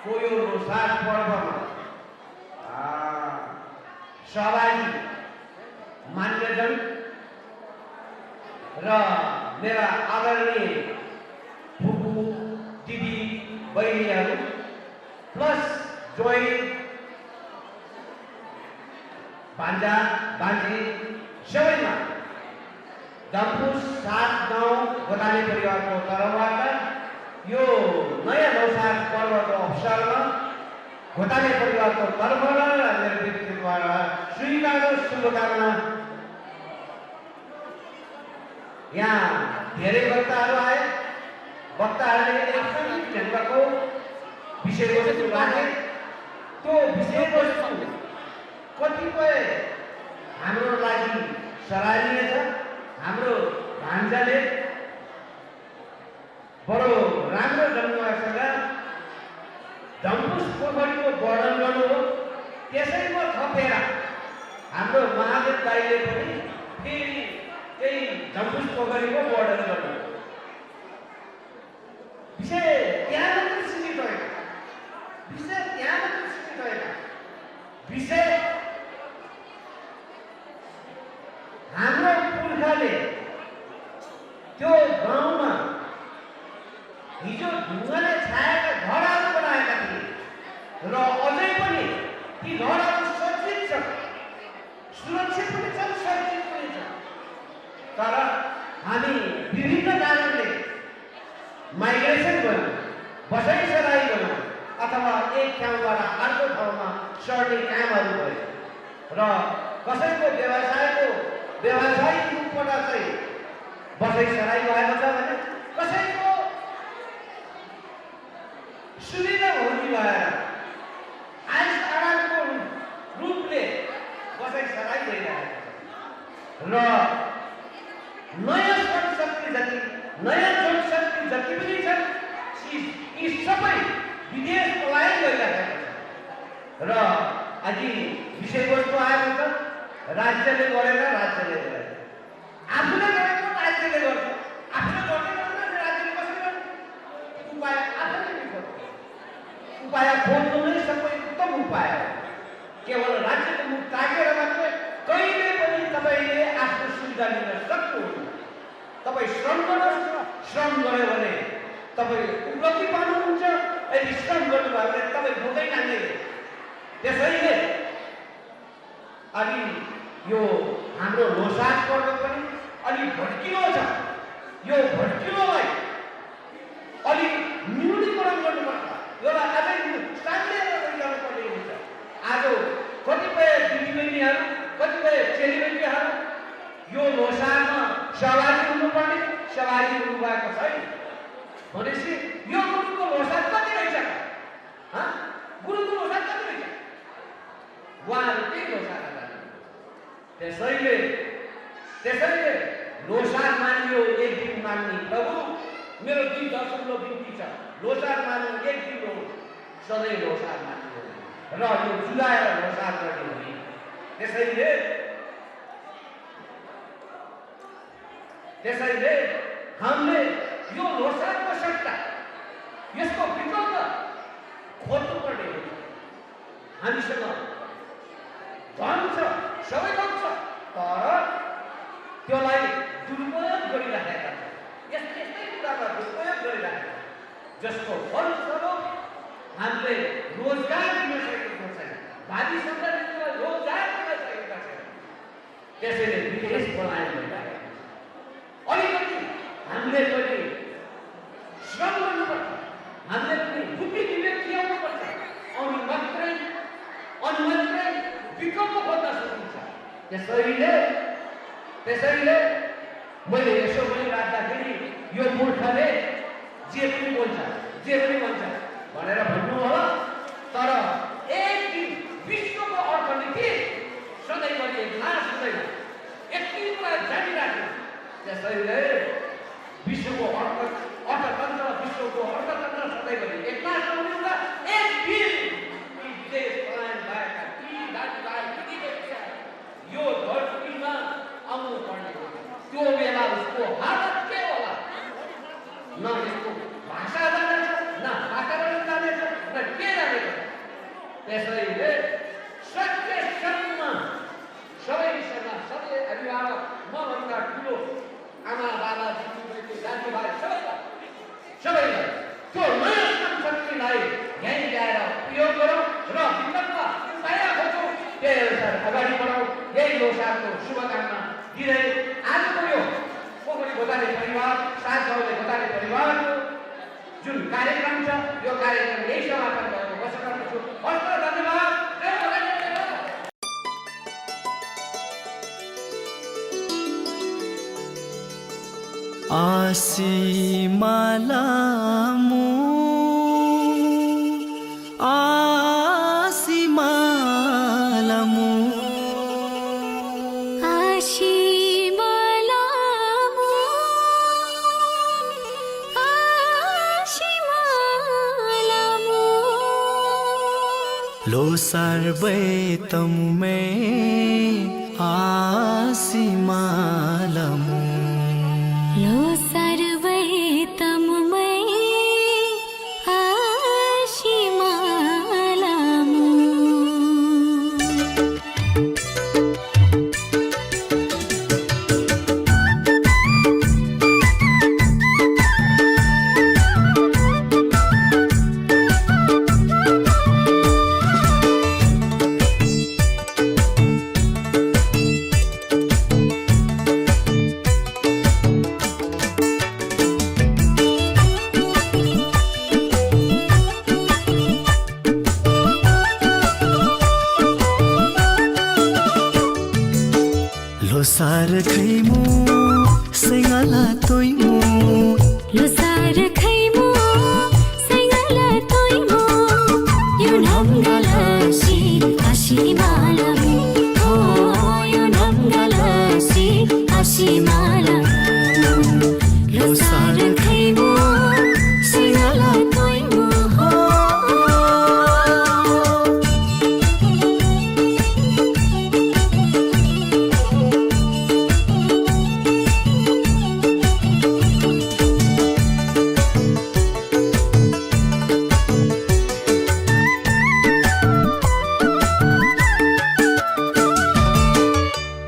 को यो लोसार पर्वमा सहभागी मान्यजन र मेरा आदरणीय फुपू दिदी बहिनीहरू प्लस जोइन भान्जा भान्जी सबैमा दम्पुस 7-9 घोताले परिवारको तर्फबाट यो नयाँ लोसार पर्वको अवसरमा घोताले परिवारको तर्फबाट मेरो व्यक्तित्वद्वारा स्वीकार शुभकामना। यहाँ धेरै वक्ताहरू आए, वक्ताहरूले आफ्नो ढङ्गको विषयवस्तु राखे। त्यो विषयवस्तु कतिपय हाम्रो लागि सराहनीय छ। हाम्रो भान्जाले बडो राम्रो ढङ्गसँग डम्पुस पोखरीको वर्णन गर्नुभयो। त्यसैमा थपेर हाम्रो महादेव दाइले पनि फेरि त्यही डम्पुस पोखरीको वर्णन गर्नुभयो। विषय त्यहाँ मात्र सीमित होइन, विषय हाम्रो पुर्खाले त्यो गाउँमा हिजो ढुङ्गाले छाएका घरहरू बनाएका थिए र अझै पनि ती घरहरू सञ्चित छ, सुरक्षित पनि छन्, सञ्चित पनि छ। तर हामी विभिन्न कारणले माइग्रेसन गयौँ, बसाइसराई गयौँ अथवा एक ठाउँबाट अर्को ठाउँमा सर्ने कामहरू भयो र कसैको व्यवसायिक रूपबाट चाहिँ बसाइसराई भएको छ भने कसैको सुविधा हुने भएर आइस आरामको रूपले बसाइसराई गइरहेको छ। र नयाँ जनशक्ति जति पनि छन् यी सबै विदेश पलायन गइरहेको छ। र अझै विषयवस्तु आएको छ, राज्यले गरेर आफूले गरेको राज्यले गर्छ, आफूले गर्दैन राज्यले कसरी गर्छ? उपाय आफूले खोज्छ। उपाय खोज्नु नै सबै उत्तम उपाय हो। केवल राज्यको मुख ताकेर मात्रै कहिले पनि तपाईँले आफ्नो सुविधा लिन सक्नुहुन्न। तपाईँ श्रम गर्नुहोस्, श्रम गर्यो भने तपाईँ उपलब्धि पाउनुहुन्छ। यदि श्रम गर्नुभयो भने तपाईँ भोकै नाङ्गे। त्यसैले अलि यो हाम्रो लोसार पर्व पनि अलि भड्किलो छ। यो भड्किलोलाई अलि न्यूनीकरण गर्नुपर्छ, यसलाई अझै साङ्गेर लैजानुपर्ने हुन्छ। आज कतिपय दिदीबहिनीहरू, कतिपय चेलीबहिनीहरू यो लोसारमा सहभागी हुनुपर्ने, सहभागी हुनुभएको छैन भनेपछि यो गुरुको लोसार कति रहेछ? गुरुको लोसार कति रहेछ? उहाँहरू त्यही लोसार। त्यसैले लोसार मानियो, एक दिन मान्ने। प्रभु मेरो दुई दर्शनको बिन्ती छ, लोसार मान्नु एक दिन हो, सधैँ लोसार मान्नु र यो जुलाएर लोसार गर्ने हो। त्यसैले हामीले यो लोसारको सट्टा यसको विकल्प खोज्नुपर्ने हुन्छ। हामीसँग धन छ, सबै थोक छ, तर त्यसलाई दुरुपयोग गरिराखेका छौँ। यस्तै कुरामा दुरुपयोग गरिराखेका छौँ, जसको फलस्वरूप हामीले रोजगार दिन सकेको छैन, भावी सन्तानहरूलाई रोजगार दिन सकेका छैन। त्यसैले विदेश पलायन गरिरहेका छौँ। अलिकति हामीले पनि श्रम गर्नुपर्छ, हामीले पनि बुद्धि विवेक ल्याउनुपर्छ। अनि मात्रै विकल्प खोज्न सकिन्छ। त्यसैले मैले यसो पनि राख्दाखेरि यो मूर्खले जे पनि बोल्छ, जे पनि भन्छ भनेर भन्नु होला। तर एक दिन विश्वको अर्थनीति सधैँभरि नाश हुँदैन, यति कुरा जानिराख्नु। त्यसैले विश्वको अर्थतन्त्र सधैँभरि एक नाश नहुने हुँदा एक दिन विदेश पलायन भएका यो धरतीमा आउनु पर्ने हो। त्यो बेला उसको हालत के होला? न यसको भाषा जान्दछ, न दिँदै आजको यो पोखरी गोताले परिवार सात गाउँले गोताले परिवारको जुन कार्यक्रम छ यो कार्यक्रम यही समापन भएको घोषणा गर्दछु। हस्त धन्यवाद। जय गोर्खा, जय गोर्खा। आसिमालामु आसिमालामु आशिमालामु आशिमालामु लोसार बैतमुमे आसिमालामु लो सर्वै तमुमै आशिमालामु लोसार खैमु सिंगला तोइमु लोसार खैमु सिंगला तोइमु यो नमगलासी आशिमालामु हो यो नमगलासी आशिमालामु लोसार खैमु सिंगला तोइमु हो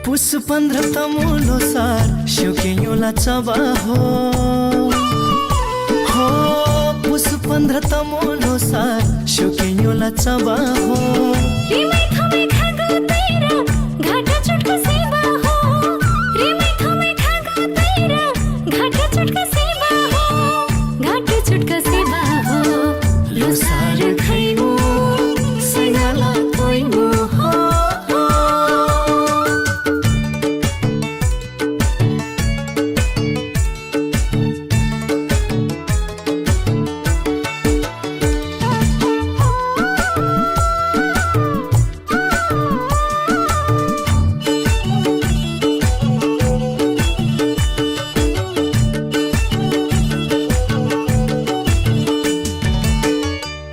पुस 15 तमु लोसार शोकेयोला चबा हो पुस 15 तमु लोसार शोकेयोला चबा हो रिमै थमै खागो तैरा घाटा चुटको सेवा हो रिमै थमै खागो तैरा घाटा चुटको सेवा हो घाटा चुटको सेवा हो लोसार खैमु सिंगला तोइमु हो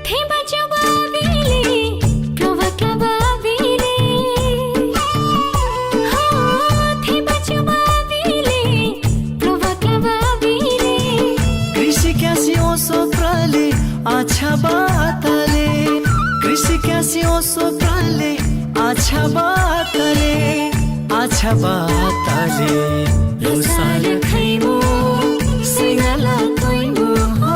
थेबा जवाबीले प्रवक्लबाबीले हो थेबा जवाबीले प्रवक्लबाबीले कृषि क्यासी ओसो प्राले आछा बातले कृषि क्यासी ओसो प्राले आछा बातले लोसार खैमु सिंगला तोइमु हो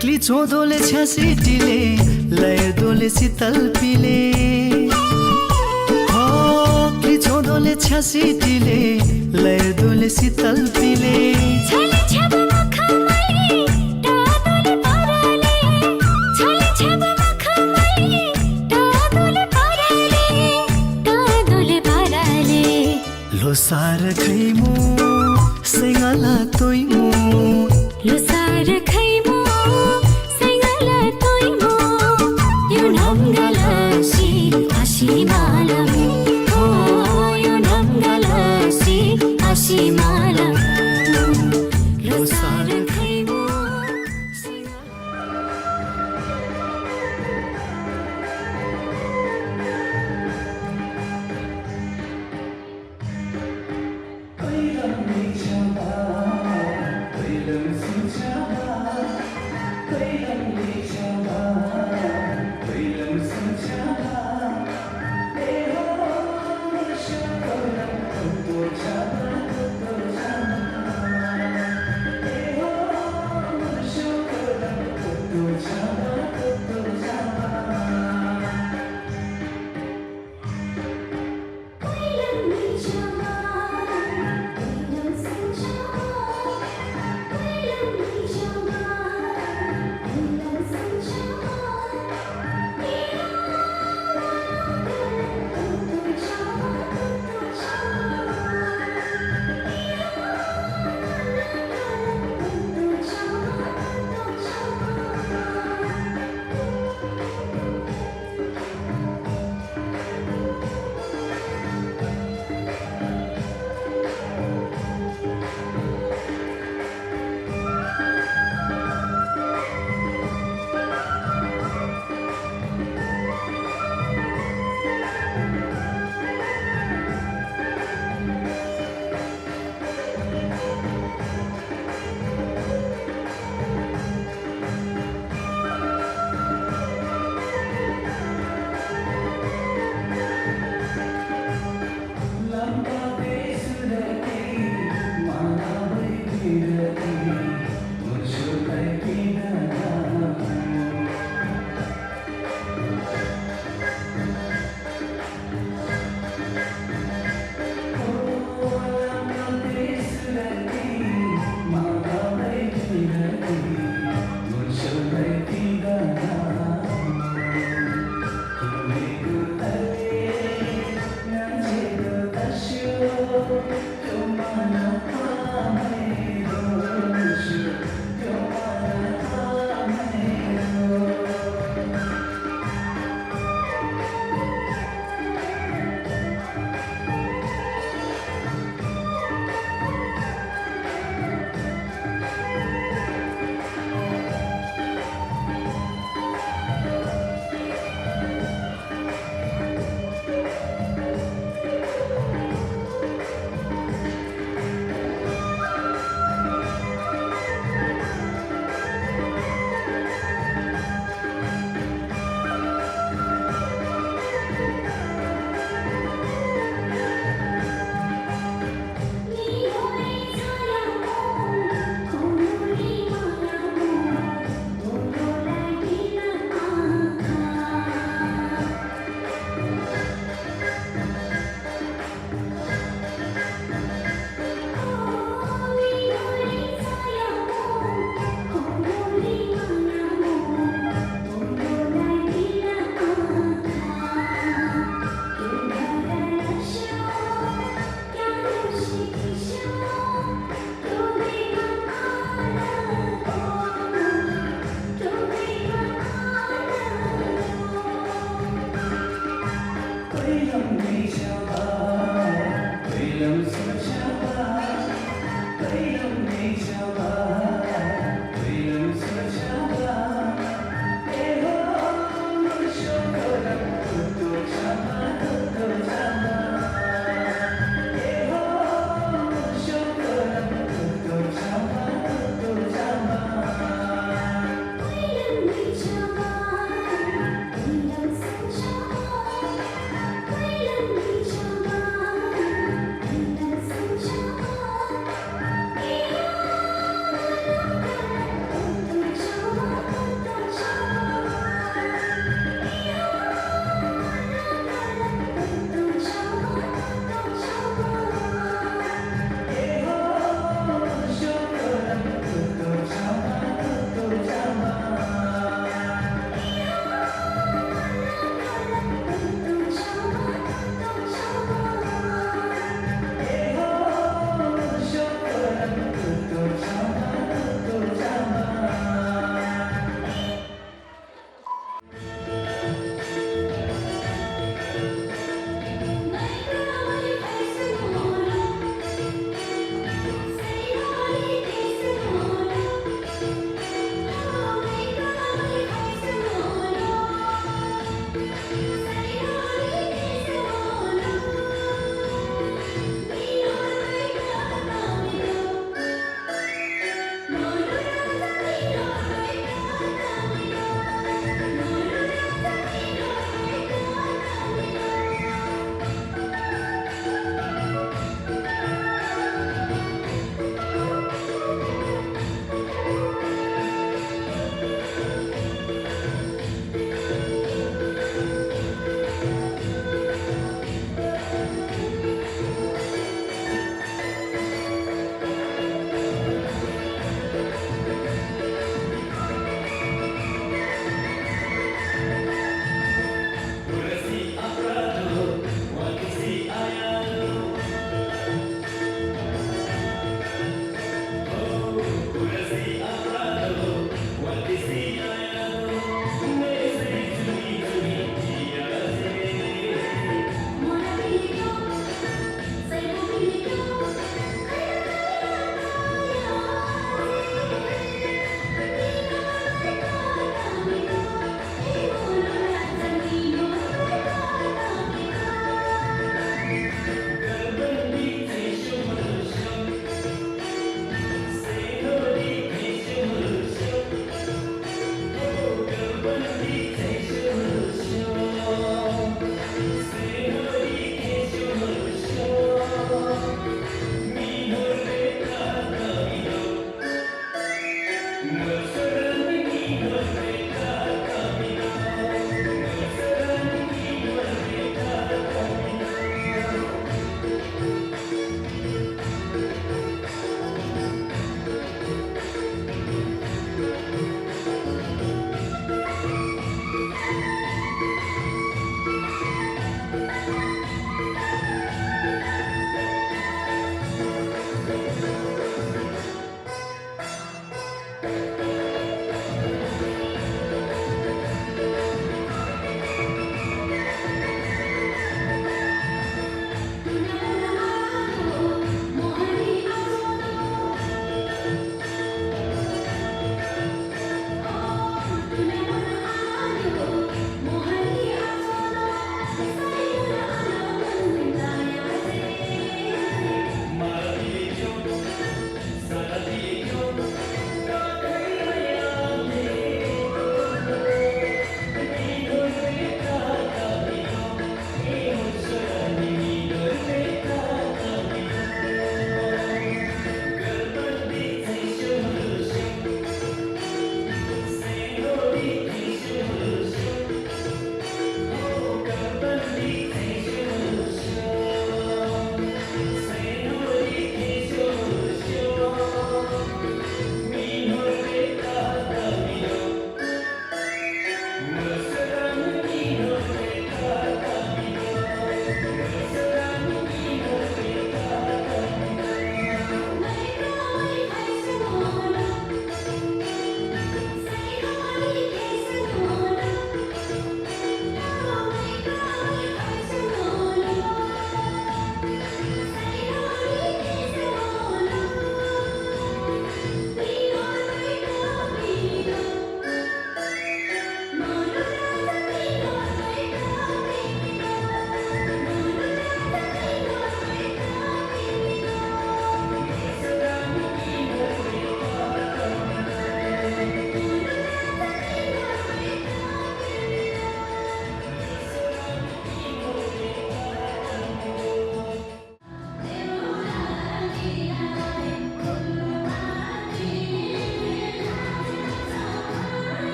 क्लिचो दोले छ्यासिटीले लय दोले शीतल पिले हो क्लिचो दोले छ्यासिटीले लय दोले शीतल पिले छले छब मखमली टादोले पाराले छले छब मखमली टादोले पाराले लोसार खैमु सिंगला तोइमु लोसार खैमु सिंगला तोइमु यो नमगलासी आशिमालामु हो यो नमगलासी आशिमालामु लोसार खैमु सिंगला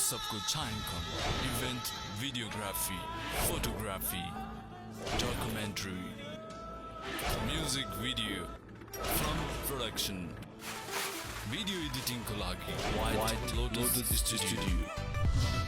सबको छायाङ्कन event videography photography documentary music video film production video एडिटिङको लागि वाइट लोटस स्टुडियो